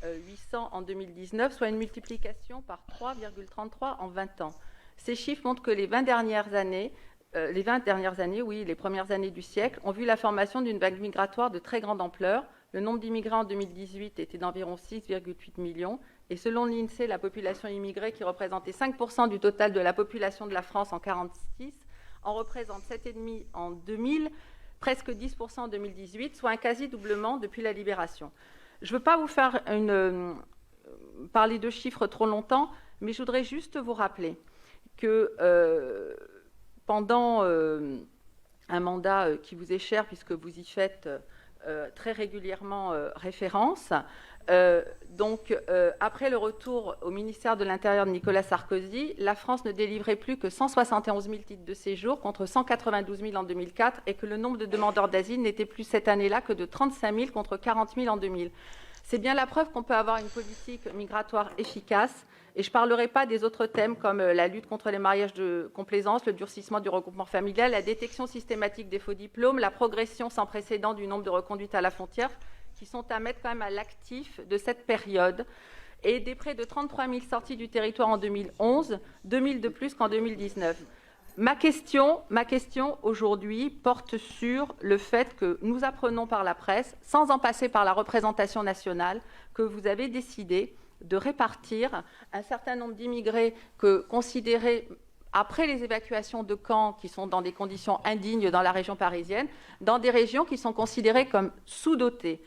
800 en 2019, soit une multiplication par 3,33 en 20 ans. Ces chiffres montrent que les 20 dernières années, les premières années du siècle, ont vu la formation d'une vague migratoire de très grande ampleur. Le nombre d'immigrants en 2018 était d'environ 6,8 millions. Et selon l'INSEE, la population immigrée, qui représentait 5% du total de la population de la France en 1946, en représente 7,5% en 2000, presque 10% en 2018, soit un quasi-doublement depuis la libération. Je ne veux pas vous faire parler de chiffres trop longtemps, mais je voudrais juste vous rappeler que pendant un mandat qui vous est cher, puisque vous y faites très régulièrement référence, après le retour au ministère de l'Intérieur de Nicolas Sarkozy, la France ne délivrait plus que 171 000 titres de séjour contre 192 000 en 2004, et que le nombre de demandeurs d'asile n'était plus cette année-là que de 35 000 contre 40 000 en 2000. C'est bien la preuve qu'on peut avoir une politique migratoire efficace. Et je ne parlerai pas des autres thèmes comme la lutte contre les mariages de complaisance, le durcissement du regroupement familial, la détection systématique des faux diplômes, la progression sans précédent du nombre de reconduites à la frontière, qui sont à mettre quand même à l'actif de cette période, et des près de 33 000 sorties du territoire en 2011, 2 000 de plus qu'en 2019. Ma question aujourd'hui porte sur le fait que nous apprenons par la presse, sans en passer par la représentation nationale, que vous avez décidé de répartir un certain nombre d'immigrés que considérés après les évacuations de camps qui sont dans des conditions indignes dans la région parisienne, dans des régions qui sont considérées comme sous-dotées.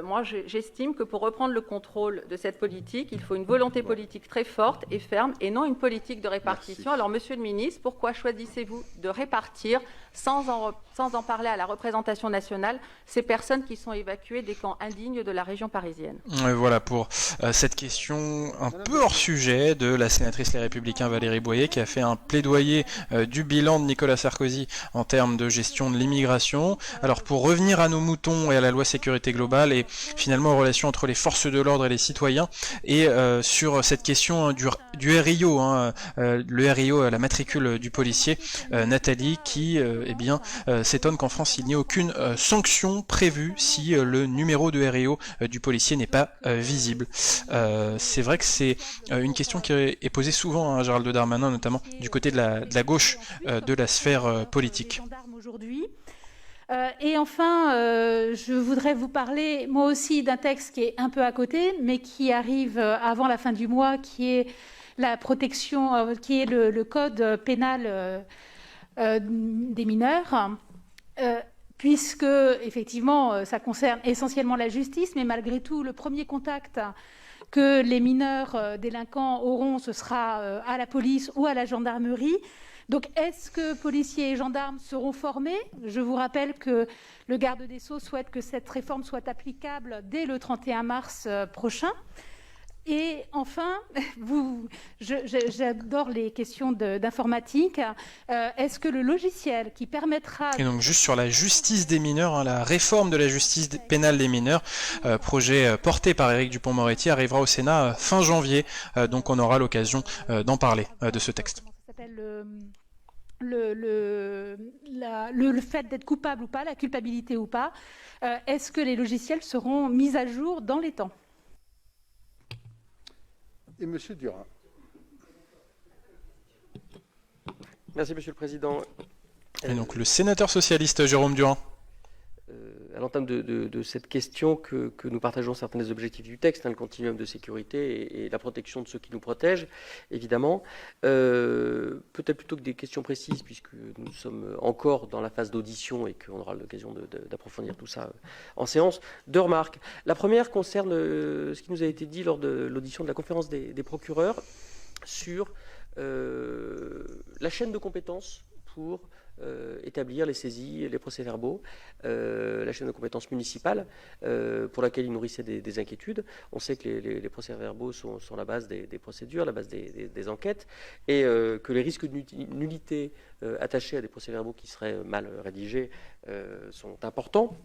Moi, j'estime que pour reprendre le contrôle de cette politique, il faut une volonté politique très forte et ferme, et non une politique de répartition. Merci. Alors, Monsieur le Ministre, pourquoi choisissez-vous de répartir, sans en parler à la représentation nationale, ces personnes qui sont évacuées des camps indignes de la région parisienne? Voilà pour cette question un peu hors sujet de la sénatrice Les Républicains Valérie Boyer, qui a fait un plaidoyer du bilan de Nicolas Sarkozy en termes de gestion de l'immigration. Alors, pour revenir à nos moutons et à la loi sécurité globale, et finalement aux relations entre les forces de l'ordre et les citoyens. Et sur cette question du RIO, le RIO, la matricule du policier, Nathalie, qui s'étonne qu'en France il n'y ait aucune sanction prévue si le numéro de RIO du policier n'est pas visible. C'est vrai que c'est une question qui est posée souvent à Gérald Darmanin, notamment du côté de la gauche de la sphère politique. Aujourd'hui. Et enfin, je voudrais vous parler, moi aussi, d'un texte qui est un peu à côté, mais qui arrive avant la fin du mois, qui est la protection, qui est le code pénal des mineurs, puisque, effectivement, ça concerne essentiellement la justice, mais malgré tout, le premier contact que les mineurs délinquants auront, ce sera à la police ou à la gendarmerie. Donc, est-ce que policiers et gendarmes seront formés? Je vous rappelle que le garde des Sceaux souhaite que cette réforme soit applicable dès le 31 mars prochain. Et enfin, j'adore les questions d'informatique. Est-ce que le logiciel qui permettra... Et donc juste sur la justice des mineurs, la réforme de la justice pénale des mineurs, projet porté par Éric Dupond-Moretti, arrivera au Sénat fin janvier. Donc on aura l'occasion d'en parler de ce texte. Le fait d'être coupable ou pas, la culpabilité ou pas, est-ce que les logiciels seront mis à jour dans les temps? Et M. Durand. Merci, Monsieur le Président. Et donc le sénateur socialiste Jérôme Durand. À l'entame de cette question que nous partageons certains des objectifs du texte, le continuum de sécurité et la protection de ceux qui nous protègent, évidemment. Peut-être plutôt que des questions précises, puisque nous sommes encore dans la phase d'audition et qu'on aura l'occasion d'approfondir tout ça en séance, deux remarques. La première concerne ce qui nous a été dit lors de l'audition de la conférence des procureurs sur la chaîne de compétences pour établir les saisies, les procès-verbaux, la chaîne de compétences municipale, pour laquelle ils nourrissaient des inquiétudes. On sait que les procès-verbaux sont la base des procédures, la base des enquêtes, et que les risques de nullité attachés à des procès-verbaux qui seraient mal rédigés sont importants.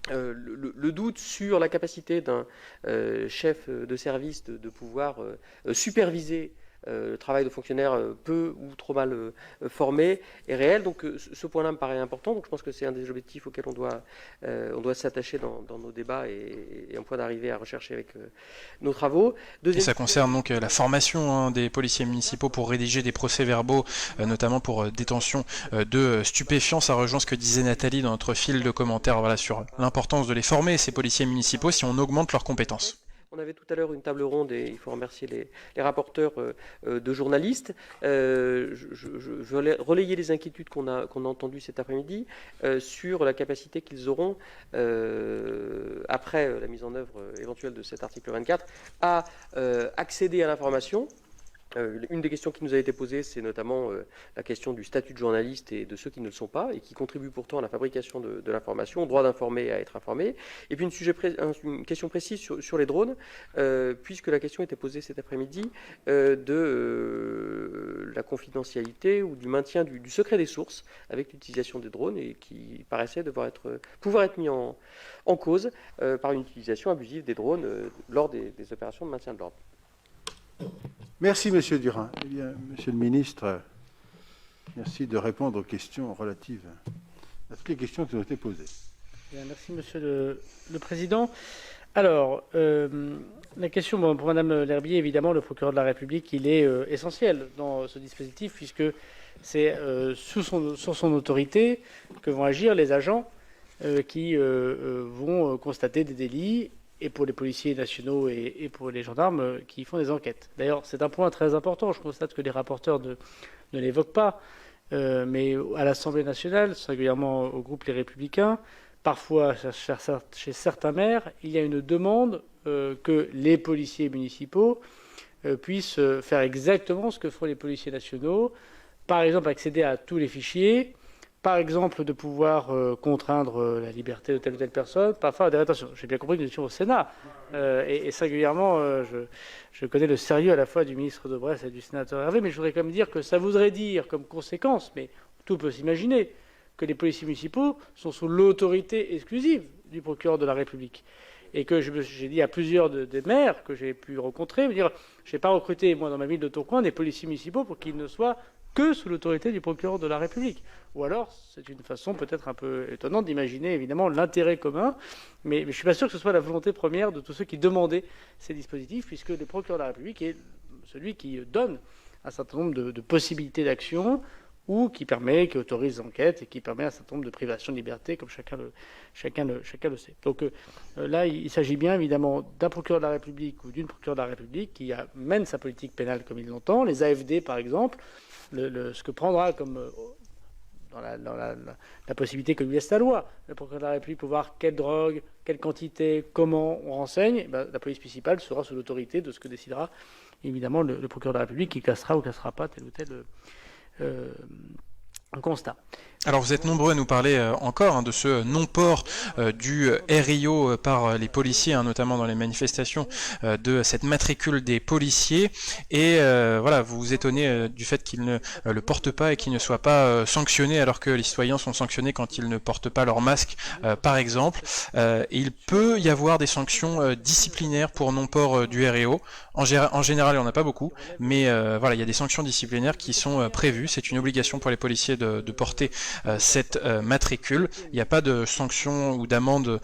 Le doute sur la capacité d'un chef de service de pouvoir superviser le travail de fonctionnaires peu ou trop mal formés est réel. Donc ce point-là me paraît important. Donc je pense que c'est un des objectifs auxquels on doit s'attacher dans nos débats et un point d'arrivée à rechercher avec nos travaux. Et ça concerne donc la formation des policiers municipaux pour rédiger des procès-verbaux, notamment pour détention de stupéfiants. Ça rejoint ce que disait Nathalie dans notre fil de commentaires sur l'importance de les former, ces policiers municipaux, si on augmente leurs compétences. On avait tout à l'heure une table ronde et il faut remercier les rapporteurs de journalistes. Je veux relayer les inquiétudes qu'on a entendues cet après-midi sur la capacité qu'ils auront, après la mise en œuvre éventuelle de cet article 24, à accéder à l'information. Une des questions qui nous a été posée, c'est notamment la question du statut de journaliste et de ceux qui ne le sont pas et qui contribuent pourtant à la fabrication de l'information, au droit d'informer et à être informé. Et puis une question précise sur les drones, puisque la question était posée cet après-midi de la confidentialité ou du maintien du secret des sources avec l'utilisation des drones et qui paraissait pouvoir être mis en cause par une utilisation abusive des drones lors des opérations de maintien de l'ordre. Merci, Monsieur Durand. Eh bien, Monsieur le Ministre, merci de répondre aux questions relatives à toutes les questions qui ont été posées. Bien, merci, Monsieur le Président. Alors, la question pour Madame L'Herbier, évidemment, le procureur de la République, il est essentiel dans ce dispositif, puisque c'est sur son autorité que vont agir les agents qui vont constater des délits, et pour les policiers nationaux et pour les gendarmes qui font des enquêtes. D'ailleurs, c'est un point très important. Je constate que les rapporteurs ne l'évoquent pas, mais à l'Assemblée nationale, singulièrement au groupe Les Républicains, parfois chez certains maires, il y a une demande que les policiers municipaux puissent faire exactement ce que font les policiers nationaux, par exemple accéder à tous les fichiers, par exemple, de pouvoir contraindre la liberté de telle ou telle personne, pas faire des rétentions. J'ai bien compris que nous étions au Sénat. Et singulièrement, je connais le sérieux à la fois du ministre de Bresse et du sénateur Hervé, mais je voudrais quand même dire que ça voudrait dire, comme conséquence, mais tout peut s'imaginer, que les policiers municipaux sont sous l'autorité exclusive du procureur de la République. Et que j'ai dit à plusieurs des maires que j'ai pu rencontrer, me dire, je n'ai pas recruté, moi, dans ma ville de Tourcoing, des policiers municipaux pour qu'ils ne soient que sous l'autorité du procureur de la République. Ou alors, c'est une façon peut-être un peu étonnante d'imaginer, évidemment, l'intérêt commun, mais je ne suis pas sûr que ce soit la volonté première de tous ceux qui demandaient ces dispositifs, puisque le procureur de la République est celui qui donne un certain nombre de possibilités d'action, ou qui autorise l'enquête et qui permet un certain nombre de privations de liberté, comme chacun le sait. Donc là, il s'agit bien évidemment d'un procureur de la République ou d'une procureure de la République qui mène sa politique pénale comme il l'entend. Les AFD, par exemple, ce que prendra comme dans la possibilité que lui laisse la loi, le procureur de la République pour voir quelle drogue, quelle quantité, comment on renseigne, la police municipale sera sous l'autorité de ce que décidera évidemment le procureur de la République, qui classera ou classera pas tel ou tel constat. Alors vous êtes nombreux à nous parler encore de ce non-port du RIO par les policiers, notamment dans les manifestations, de cette matricule des policiers, et voilà, vous vous étonnez du fait qu'ils ne le portent pas et qu'ils ne soient pas sanctionnés, alors que les citoyens sont sanctionnés quand ils ne portent pas leur masque, par exemple. Et il peut y avoir des sanctions disciplinaires pour non-port du RIO. En général, il n'y en a pas beaucoup, mais voilà, il y a des sanctions disciplinaires qui sont prévues. C'est une obligation pour les policiers de porter cette matricule. Il n'y a pas de sanctions ou d'amende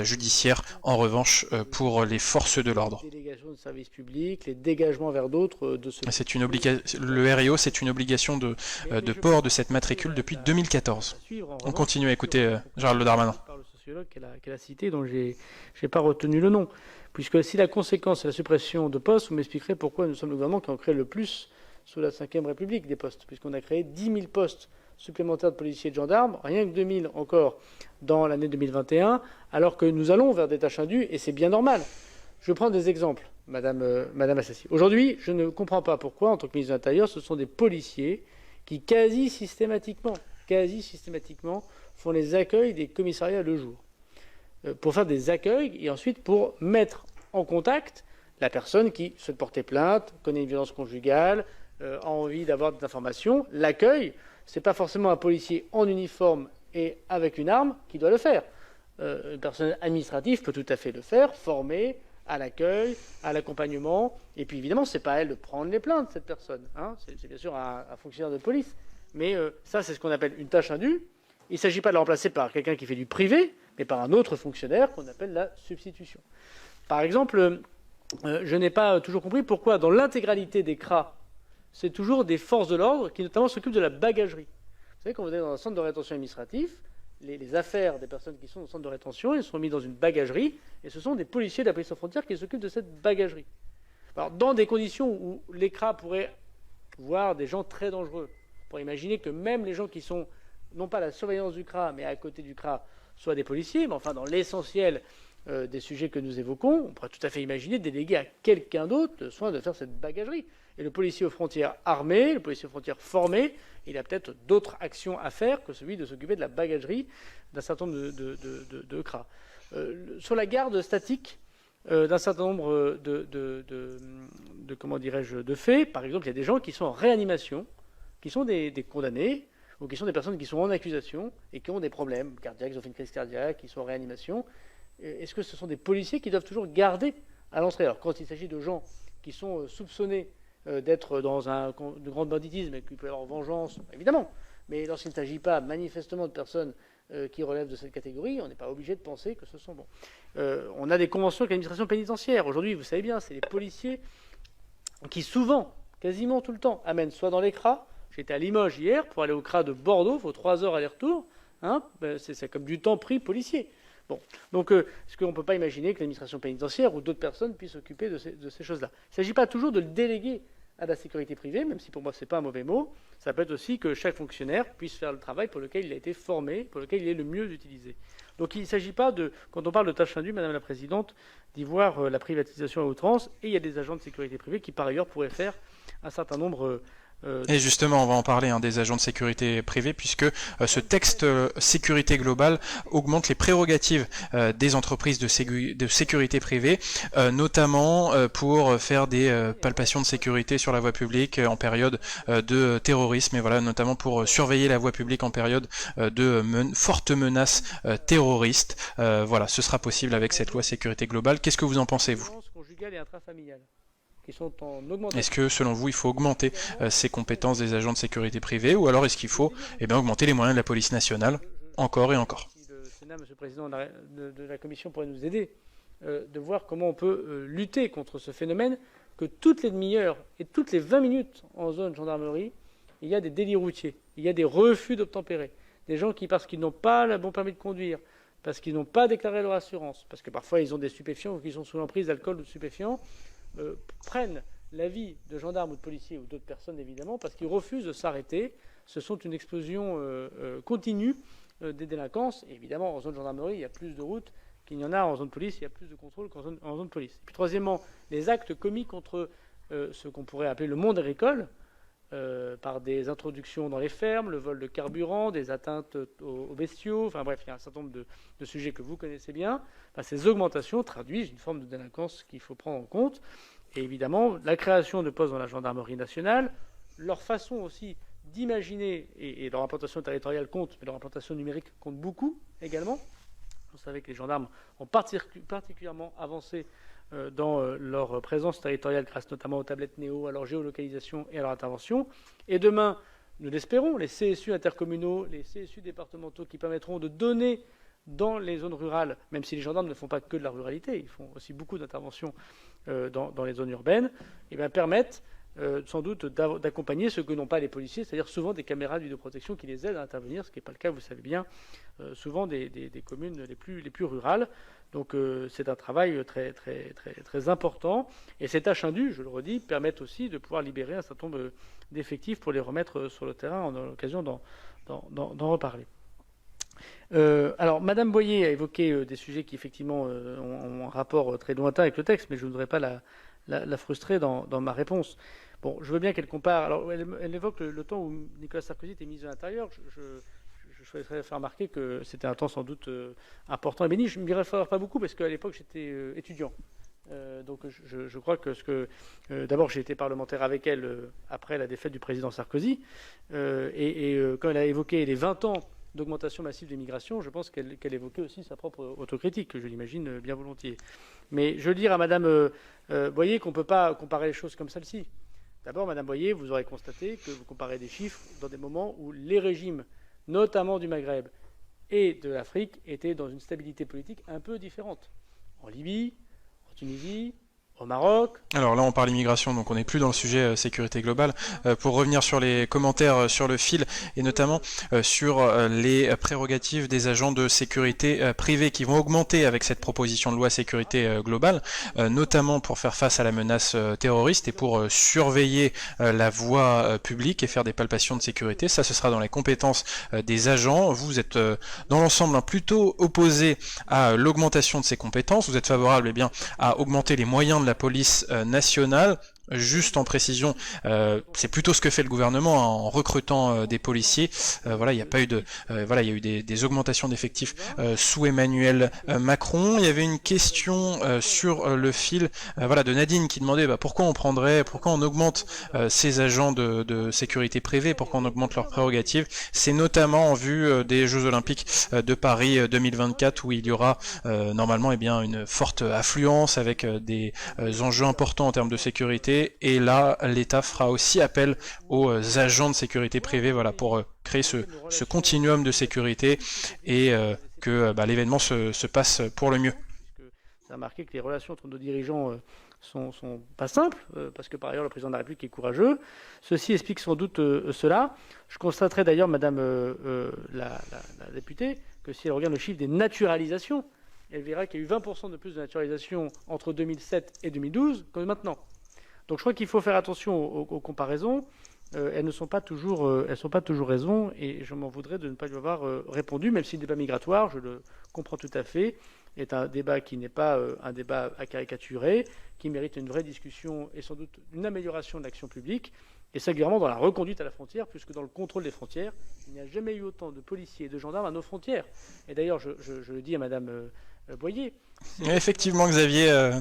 judiciaire en revanche pour les forces de l'ordre. Les délégations de service public, les dégagements vers d'autres de ce... Le RIO, c'est une obligation de port de cette matricule depuis 2014. On continue à écouter Gérald Darmanin. Par le sociologue qu'elle a cité, dont j'ai pas retenu le nom. Puisque si la conséquence c'est la suppression de postes, vous m'expliquerez pourquoi nous sommes le gouvernement qui en crée le plus sous la Ve République des postes, puisqu'on a créé 10 000 postes supplémentaires de policiers et de gendarmes, rien que 2 000 encore dans l'année 2021, alors que nous allons vers des tâches indues, et c'est bien normal. Je prends des exemples, Madame Assassi. Aujourd'hui, je ne comprends pas pourquoi, en tant que ministre de l'Intérieur, ce sont des policiers qui quasi systématiquement, font les accueils des commissariats le jour, pour faire des accueils et ensuite pour mettre en contact la personne qui souhaite porter plainte, connaît une violence conjugale, a envie d'avoir des informations. L'accueil, c'est pas forcément un policier en uniforme et avec une arme qui doit le faire. Une personne administrative peut tout à fait le faire, formée à l'accueil, à l'accompagnement. Et puis évidemment, c'est pas à elle de prendre les plaintes, cette personne. C'est bien sûr un fonctionnaire de police. Mais ça, c'est ce qu'on appelle une tâche indue. Il ne s'agit pas de la remplacer par quelqu'un qui fait du privé, mais par un autre fonctionnaire qu'on appelle la substitution. Par exemple, je n'ai pas toujours compris pourquoi dans l'intégralité des CRA, c'est toujours des forces de l'ordre qui notamment s'occupent de la bagagerie. Vous savez, quand vous êtes dans un centre de rétention administratif, les affaires des personnes qui sont dans le centre de rétention, elles sont mises dans une bagagerie, et ce sont des policiers de la police aux frontières qui s'occupent de cette bagagerie. Alors, dans des conditions où l'ECRA pourrait voir des gens très dangereux, pour imaginer que même les gens qui sont, non pas à la surveillance du CRA, mais à côté du CRA, soient des policiers, mais enfin, dans l'essentiel des sujets que nous évoquons, on pourrait tout à fait imaginer déléguer à quelqu'un d'autre le soin de faire cette bagagerie. Et le policier aux frontières armé, le policier aux frontières formé, il a peut-être d'autres actions à faire que celui de s'occuper de la bagagerie d'un certain nombre de CRA. Sur la garde statique d'un certain nombre de faits, par exemple, il y a des gens qui sont en réanimation, qui sont des condamnés, ou qui sont des personnes qui sont en accusation et qui ont des problèmes cardiaques, ils ont fait une crise cardiaque, qui sont en réanimation. Est-ce que ce sont des policiers qui doivent toujours garder à l'entrée? Alors, quand il s'agit de gens qui sont soupçonnés d'être dans de grand banditisme et qu'il peut y avoir vengeance, évidemment. Mais lorsqu'il ne s'agit pas manifestement de personnes qui relèvent de cette catégorie, on n'est pas obligé de penser que ce sont bons. On a des conventions avec l'administration pénitentiaire. Aujourd'hui, vous savez bien, c'est les policiers qui souvent, quasiment tout le temps, amènent soit dans les CRA. J'étais à Limoges hier pour aller au CRA de Bordeaux, il faut 3 heures aller-retour. C'est comme du temps pris policier. Bon. Donc, est-ce qu'on ne peut pas imaginer que l'administration pénitentiaire ou d'autres personnes puissent s'occuper de ces choses-là? Il ne s'agit pas toujours de le déléguer à la sécurité privée, même si pour moi ce n'est pas un mauvais mot. Ça peut être aussi que chaque fonctionnaire puisse faire le travail pour lequel il a été formé, pour lequel il est le mieux utilisé. Donc il ne s'agit pas de, quand on parle de tâches indues, Madame la Présidente, d'y voir la privatisation à outrance, et il y a des agents de sécurité privée qui par ailleurs pourraient faire un certain nombre Et justement, on va en parler des agents de sécurité privée, puisque ce texte sécurité globale augmente les prérogatives des entreprises de sécurité privée, notamment pour faire des palpations de sécurité sur la voie publique en période de terrorisme, et voilà, notamment pour surveiller la voie publique en période de fortes menaces terroristes. Voilà, ce sera possible avec cette loi sécurité globale. Qu'est-ce que vous en pensez, vous ? Conjugale et intrafamiliale, qui sont en augmentation. Est-ce que, selon vous, il faut augmenter ces compétences des agents de sécurité privée, ou alors est-ce qu'il faut augmenter les moyens de la police nationale, encore et encore ? Si le Sénat, Monsieur le Président de la Commission, pourrait nous aider, de voir comment on peut lutter contre ce phénomène que toutes les demi-heures et toutes les 20 minutes en zone gendarmerie, il y a des délits routiers, il y a des refus d'obtempérer. Des gens qui, parce qu'ils n'ont pas le bon permis de conduire, parce qu'ils n'ont pas déclaré leur assurance, parce que parfois ils ont des stupéfiants ou qu'ils sont sous l'emprise d'alcool ou de stupéfiants, prennent la vie de gendarmes ou de policiers ou d'autres personnes évidemment parce qu'ils refusent de s'arrêter. Ce sont une explosion continue des délinquances. Et évidemment, en zone gendarmerie, il y a plus de routes qu'il n'y en a en zone police, il y a plus de contrôle qu'en zone police. Et puis troisièmement, les actes commis contre ce qu'on pourrait appeler le monde agricole, par des introductions dans les fermes, le vol de carburant, des atteintes aux bestiaux, enfin bref, il y a un certain nombre de sujets que vous connaissez bien. Ces augmentations traduisent une forme de délinquance qu'il faut prendre en compte. Et évidemment, la création de postes dans la gendarmerie nationale, leur façon aussi d'imaginer, et leur implantation territoriale compte, mais leur implantation numérique compte beaucoup également. Vous savez que les gendarmes ont particulièrement avancé dans leur présence territoriale grâce notamment aux tablettes Néo, à leur géolocalisation et à leur intervention. Et demain, nous l'espérons, les CSU intercommunaux, les CSU départementaux qui permettront de donner dans les zones rurales, même si les gendarmes ne font pas que de la ruralité, ils font aussi beaucoup d'interventions dans les zones urbaines, et permettent sans doute d'accompagner ce que n'ont pas les policiers, c'est-à-dire souvent des caméras de vidéoprotection qui les aident à intervenir, ce qui n'est pas le cas, vous savez bien, souvent des communes les plus rurales. Donc c'est un travail très, très, très, très important. Et ces tâches indues, je le redis, permettent aussi de pouvoir libérer un certain nombre d'effectifs pour les remettre sur le terrain. On a l'occasion d'en reparler. Alors, Madame Boyer a évoqué des sujets qui, effectivement, ont un rapport très lointain avec le texte, mais je ne voudrais pas la frustrer dans ma réponse. Bon, je veux bien qu'elle compare. Alors, elle évoque le temps où Nicolas Sarkozy était ministre de l'Intérieur. Je souhaiterais faire remarquer que c'était un temps sans doute important et béni. Je ne m'y réfère pas beaucoup parce qu'à l'époque, j'étais étudiant. Donc je crois que d'abord, j'ai été parlementaire avec elle après la défaite du président Sarkozy. Quand elle a évoqué les 20 ans d'augmentation massive des migrations, je pense qu'elle évoquait aussi sa propre autocritique, que je l'imagine bien volontiers. Mais je veux dire à Madame Boyer qu'on ne peut pas comparer les choses comme celle-ci. D'abord, Madame Boyer, vous aurez constaté que vous comparez des chiffres dans des moments où les régimes, notamment du Maghreb et de l'Afrique, étaient dans une stabilité politique un peu différente. En Libye, en Tunisie, au Maroc. Alors là, on parle immigration, donc on n'est plus dans le sujet sécurité globale. Pour revenir sur les commentaires sur le fil, et notamment sur les prérogatives des agents de sécurité privée qui vont augmenter avec cette proposition de loi sécurité globale, notamment pour faire face à la menace terroriste et pour surveiller la voie publique et faire des palpations de sécurité. Ça, ce sera dans les compétences des agents. Vous êtes dans l'ensemble plutôt opposé à l'augmentation de ces compétences. Vous êtes favorable à augmenter les moyens de la police nationale. Juste en précision, c'est plutôt ce que fait le gouvernement en recrutant des policiers. Voilà, il n'y a pas eu de, voilà, il y a eu des augmentations d'effectifs sous Emmanuel Macron. Il y avait une question sur le fil, voilà, de Nadine qui demandait pourquoi on augmente ces agents de sécurité privée, pourquoi on augmente leurs prérogatives. C'est notamment en vue des Jeux Olympiques de Paris 2024 où il y aura normalement une forte affluence avec des enjeux importants en termes de sécurité. Et là, l'État fera aussi appel aux agents de sécurité privée, voilà, pour créer ce continuum de sécurité et que l'événement se passe pour le mieux. Vous avez remarqué que les relations entre nos dirigeants sont pas simples, parce que par ailleurs le président de la République est courageux. Ceci explique sans doute cela. Je constaterai d'ailleurs, Madame la députée, que si elle regarde le chiffre des naturalisations, elle verra qu'il y a eu 20% de plus de naturalisation entre 2007 et 2012 que maintenant. Donc je crois qu'il faut faire attention aux comparaisons. Elles ne sont pas toujours, raison, et je m'en voudrais de ne pas lui avoir répondu, même si le débat migratoire, je le comprends tout à fait, est un débat qui n'est pas un débat à caricaturer, qui mérite une vraie discussion et sans doute une amélioration de l'action publique. et singulièrement dans la reconduite à la frontière, puisque dans le contrôle des frontières, il n'y a jamais eu autant de policiers et de gendarmes à nos frontières. Et d'ailleurs, je le dis à Madame Boyer. Effectivement, Xavier,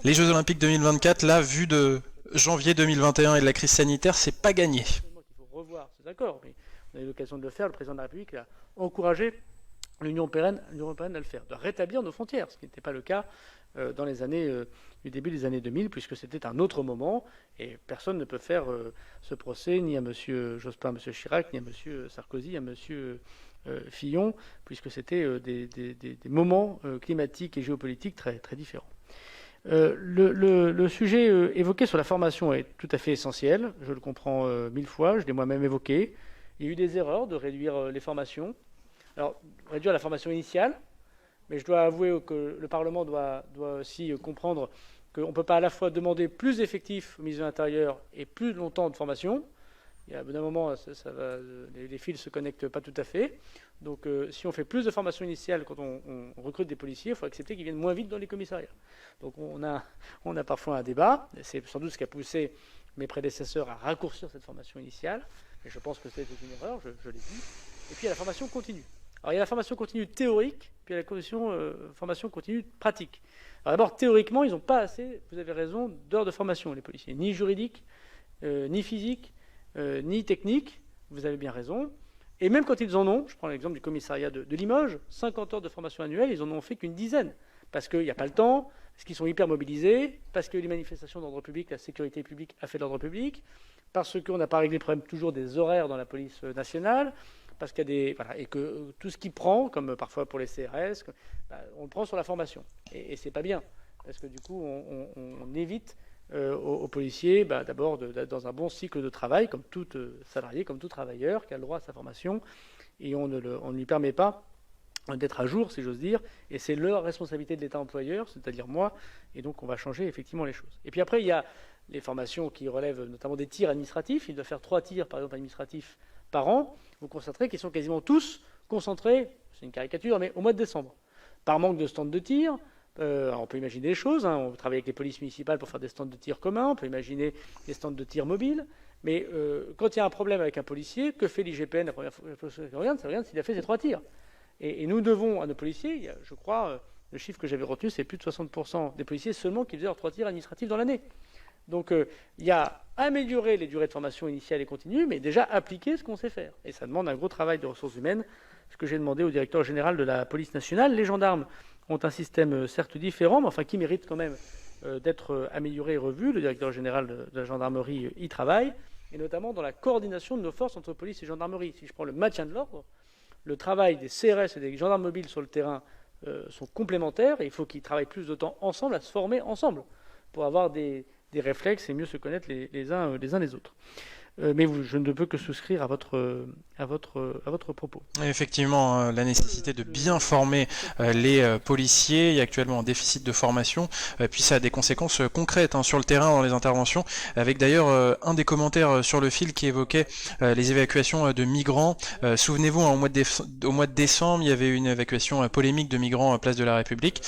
les Jeux Olympiques 2024, là, vu de janvier 2021 et de la crise sanitaire, c'est pas gagné. Il faut revoir, c'est d'accord, mais on a eu l'occasion de le faire. Le président de la République a encouragé l'Union européenne à le faire, de rétablir nos frontières, ce qui n'était pas le cas dans les années du début des années 2000, puisque c'était un autre moment, et personne ne peut faire ce procès ni à M. Jospin, M. Chirac, ni à M. Sarkozy, à M. Fillon, puisque c'était des moments climatiques et géopolitiques très, très différents. Le sujet évoqué sur la formation est tout à fait essentiel, je le comprends 1000 fois, je l'ai moi-même évoqué. Il y a eu des erreurs de réduire les formations. Alors, réduire la formation initiale, mais je dois avouer que le Parlement doit aussi comprendre qu'on ne peut pas à la fois demander plus d'effectifs au ministère de l'Intérieur et plus longtemps de formation. Il y a un moment, les fils ne se connectent pas tout à fait. Donc, si on fait plus de formation initiale quand on recrute des policiers, il faut accepter qu'ils viennent moins vite dans les commissariats. Donc, on a parfois un débat. C'est sans doute ce qui a poussé mes prédécesseurs à raccourcir cette formation initiale. Et je pense que c'était une erreur, je l'ai dit. Et puis, il y a la formation continue. Alors, il y a la formation continue théorique, puis il y a la formation continue pratique. Alors, d'abord, théoriquement, ils n'ont pas assez, vous avez raison, d'heures de formation, les policiers. Ni juridique, ni physique, ni technique, vous avez bien raison. Et même quand ils en ont, je prends l'exemple du commissariat de Limoges, 50 heures de formation annuelle, ils en ont fait qu'une dizaine. Parce qu'il n'y a pas le temps, parce qu'ils sont hyper mobilisés, parce que les manifestations d'ordre public, la sécurité publique a fait de l'ordre public, parce qu'on n'a pas réglé le problème toujours des horaires dans la police nationale, parce qu'il y a des... Voilà, et que tout ce qui prend, comme parfois pour les CRS, on le prend sur la formation. Et c'est pas bien, parce que du coup, on évite aux policiers, d'abord, d'être dans un bon cycle de travail, comme tout salarié, comme tout travailleur, qui a le droit à sa formation, et on ne lui permet pas d'être à jour, si j'ose dire, et c'est leur responsabilité de l'État employeur, c'est-à-dire moi, et donc on va changer effectivement les choses. Et puis après, il y a les formations qui relèvent notamment des tirs administratifs. Il doit faire 3 tirs, par exemple, administratifs par an. Vous constaterez qu'ils sont quasiment tous concentrés, c'est une caricature, mais au mois de décembre. Par manque de stands de tir, on peut imaginer des choses, hein. On travaille avec les polices municipales pour faire des stands de tir communs, on peut imaginer des stands de tir mobiles, mais quand il y a un problème avec un policier, que fait l'IGPN? La première chose qu'il regarde, s'il a fait ses 3 tirs. Et nous devons à nos policiers, je crois, le chiffre que j'avais retenu, c'est plus de 60% des policiers seulement qui faisaient leurs 3 tirs administratifs dans l'année. Donc il y a améliorer les durées de formation initiale et continue, mais déjà appliquer ce qu'on sait faire. Et ça demande un gros travail de ressources humaines, ce que j'ai demandé au directeur général de la police nationale. Les gendarmes ont un système certes différent, mais enfin qui mérite quand même d'être amélioré et revu. Le directeur général de la gendarmerie y travaille, et notamment dans la coordination de nos forces entre police et gendarmerie. Si je prends le maintien de l'ordre, le travail des CRS et des gendarmes mobiles sur le terrain sont complémentaires, et il faut qu'ils travaillent plus de temps ensemble, à se former ensemble, pour avoir des réflexes et mieux se connaître les uns les autres. Mais je ne peux que souscrire à votre propos. Effectivement, la nécessité de bien former les policiers. Il y a actuellement un déficit de formation, puis ça a des conséquences concrètes sur le terrain, dans les interventions, avec d'ailleurs un des commentaires sur le fil qui évoquait les évacuations de migrants. Souvenez-vous, au mois de décembre, il y avait une évacuation polémique de migrants à Place de la République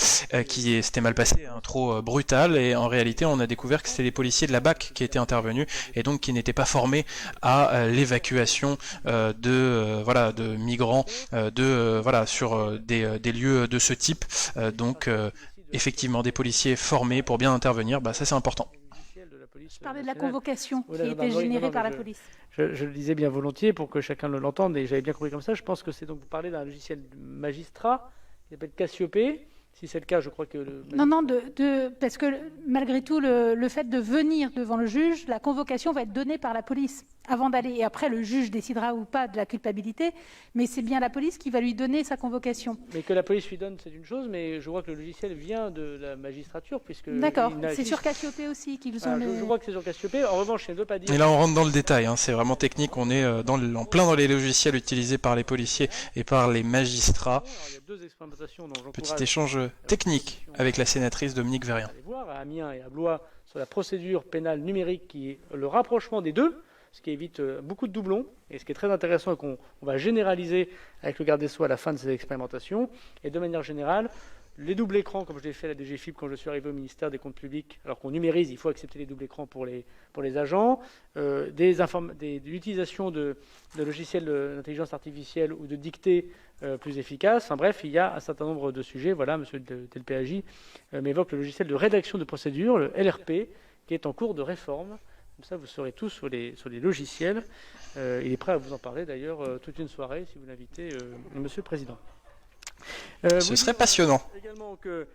qui s'était mal passée, trop brutale, et en réalité on a découvert que c'était les policiers de la BAC qui étaient intervenus, et donc qui n'étaient pas formés à l'évacuation de migrants sur des lieux de ce type. Donc effectivement, des policiers formés pour bien intervenir, ça c'est important. Je parlais de la convocation qui était générée par la police. Je le disais bien volontiers pour que chacun l'entende, et j'avais bien compris comme ça. Je pense que c'est donc, vous parlez d'un logiciel magistrat qui s'appelle Cassiopée. Si c'est le cas, je crois que... Non, parce que malgré tout, le fait de venir devant le juge, la convocation va être donnée par la police avant d'aller. Et après, le juge décidera ou pas de la culpabilité, mais c'est bien la police qui va lui donner sa convocation. Mais que la police lui donne, c'est une chose, mais je vois que le logiciel vient de la magistrature, puisque... D'accord, c'est sur Cassiopée aussi qu'ils ont... Je vois que c'est sur Cassiopée. En revanche, ça ne veut pas dire... Et là, on rentre dans le détail, c'est vraiment technique. On est en plein dans les logiciels utilisés par les policiers et par les magistrats. Il y a 2 expérimentations dont Petit échange technique avec la sénatrice Dominique Vérien. Allez voir à Amiens et à Blois sur la procédure pénale numérique, qui est le rapprochement des deux, ce qui évite beaucoup de doublons, et ce qui est très intéressant et qu'on va généraliser avec le garde des Sceaux à la fin de ces expérimentations. Et de manière générale, Les doubles écrans, comme je l'ai fait à la DGFiP quand je suis arrivé au ministère des Comptes Publics, alors qu'on numérise, il faut accepter les doubles écrans pour les agents, l'utilisation de logiciels d'intelligence artificielle ou de dictée plus efficaces. Enfin bref, il y a un certain nombre de sujets. Voilà, monsieur Delpéagi m'évoque le logiciel de rédaction de procédures, le LRP, qui est en cours de réforme. Comme ça, vous saurez tous sur les logiciels. Il est prêt à vous en parler d'ailleurs toute une soirée, si vous l'invitez, monsieur le Président. Ce serait passionnant. Également que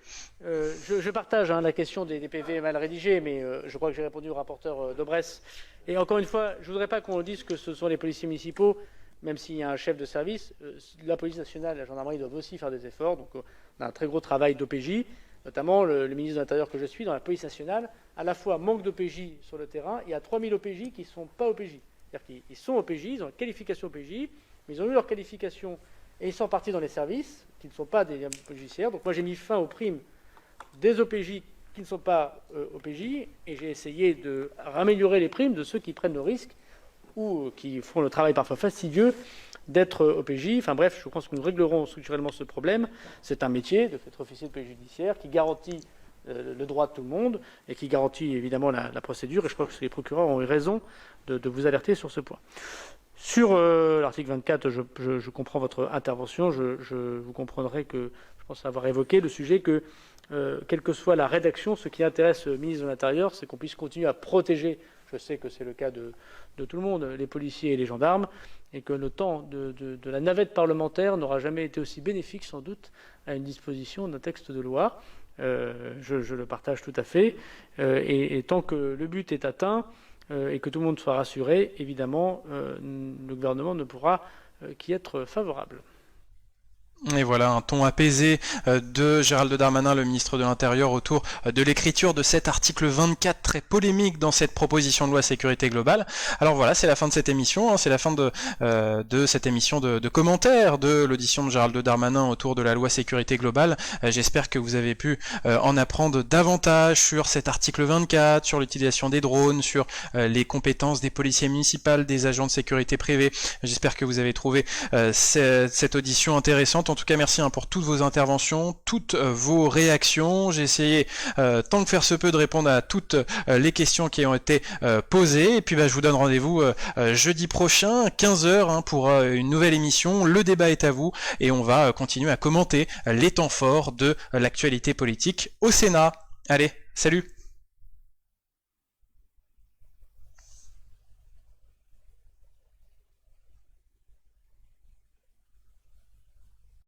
je partage la question des PV mal rédigés, mais je crois que j'ai répondu au rapporteur Daubresse. Et encore une fois, je ne voudrais pas qu'on dise que ce sont les policiers municipaux, même s'il y a un chef de service. La police nationale, la gendarmerie doivent aussi faire des efforts. Donc on a un très gros travail d'OPJ, notamment le ministre de l'Intérieur que je suis, dans la police nationale, à la fois manque d'OPJ sur le terrain. Il y a 3000 OPJ qui ne sont pas OPJ. C'est-à-dire qu'ils sont OPJ, ils ont une qualification OPJ, mais ils ont eu leur qualification et ils sont partis dans les services qui ne sont pas des judiciaires. Donc moi j'ai mis fin aux primes des OPJ qui ne sont pas OPJ et j'ai essayé de raméliorer les primes de ceux qui prennent le risque ou qui font le travail parfois fastidieux d'être OPJ. Enfin bref, je pense que nous réglerons structurellement ce problème. C'est un métier d'être officier de police judiciaire qui garantit le droit de tout le monde et qui garantit évidemment la procédure. Et je crois que les procureurs ont eu raison de vous alerter sur ce point. Sur l'article 24, je comprends votre intervention. Vous comprendrez que je pense avoir évoqué le sujet que, quelle que soit la rédaction, ce qui intéresse le ministre de l'Intérieur, c'est qu'on puisse continuer à protéger, je sais que c'est le cas de tout le monde, les policiers et les gendarmes, et que le temps de la navette parlementaire n'aura jamais été aussi bénéfique, sans doute, à une disposition d'un texte de loi. Je le partage tout à fait. Et tant que le but est atteint, et que tout le monde soit rassuré, évidemment, le gouvernement ne pourra qu'y être favorable. Et voilà un ton apaisé de Gérald Darmanin, le ministre de l'Intérieur, autour de l'écriture de cet article 24 très polémique dans cette proposition de loi sécurité globale. Alors voilà, c'est la fin de cette émission, c'est la fin de cette émission de commentaires de l'audition de Gérald Darmanin autour de la loi sécurité globale. J'espère que vous avez pu en apprendre davantage sur cet article 24, sur l'utilisation des drones, sur les compétences des policiers municipaux, des agents de sécurité privés. J'espère que vous avez trouvé cette audition intéressante. En tout cas, merci pour toutes vos interventions, toutes vos réactions. J'ai essayé, tant que faire se peut, de répondre à toutes les questions qui ont été posées. Et puis, je vous donne rendez-vous jeudi prochain, 15h, pour une nouvelle émission. Le débat est à vous et on va continuer à commenter les temps forts de l'actualité politique au Sénat. Allez, salut!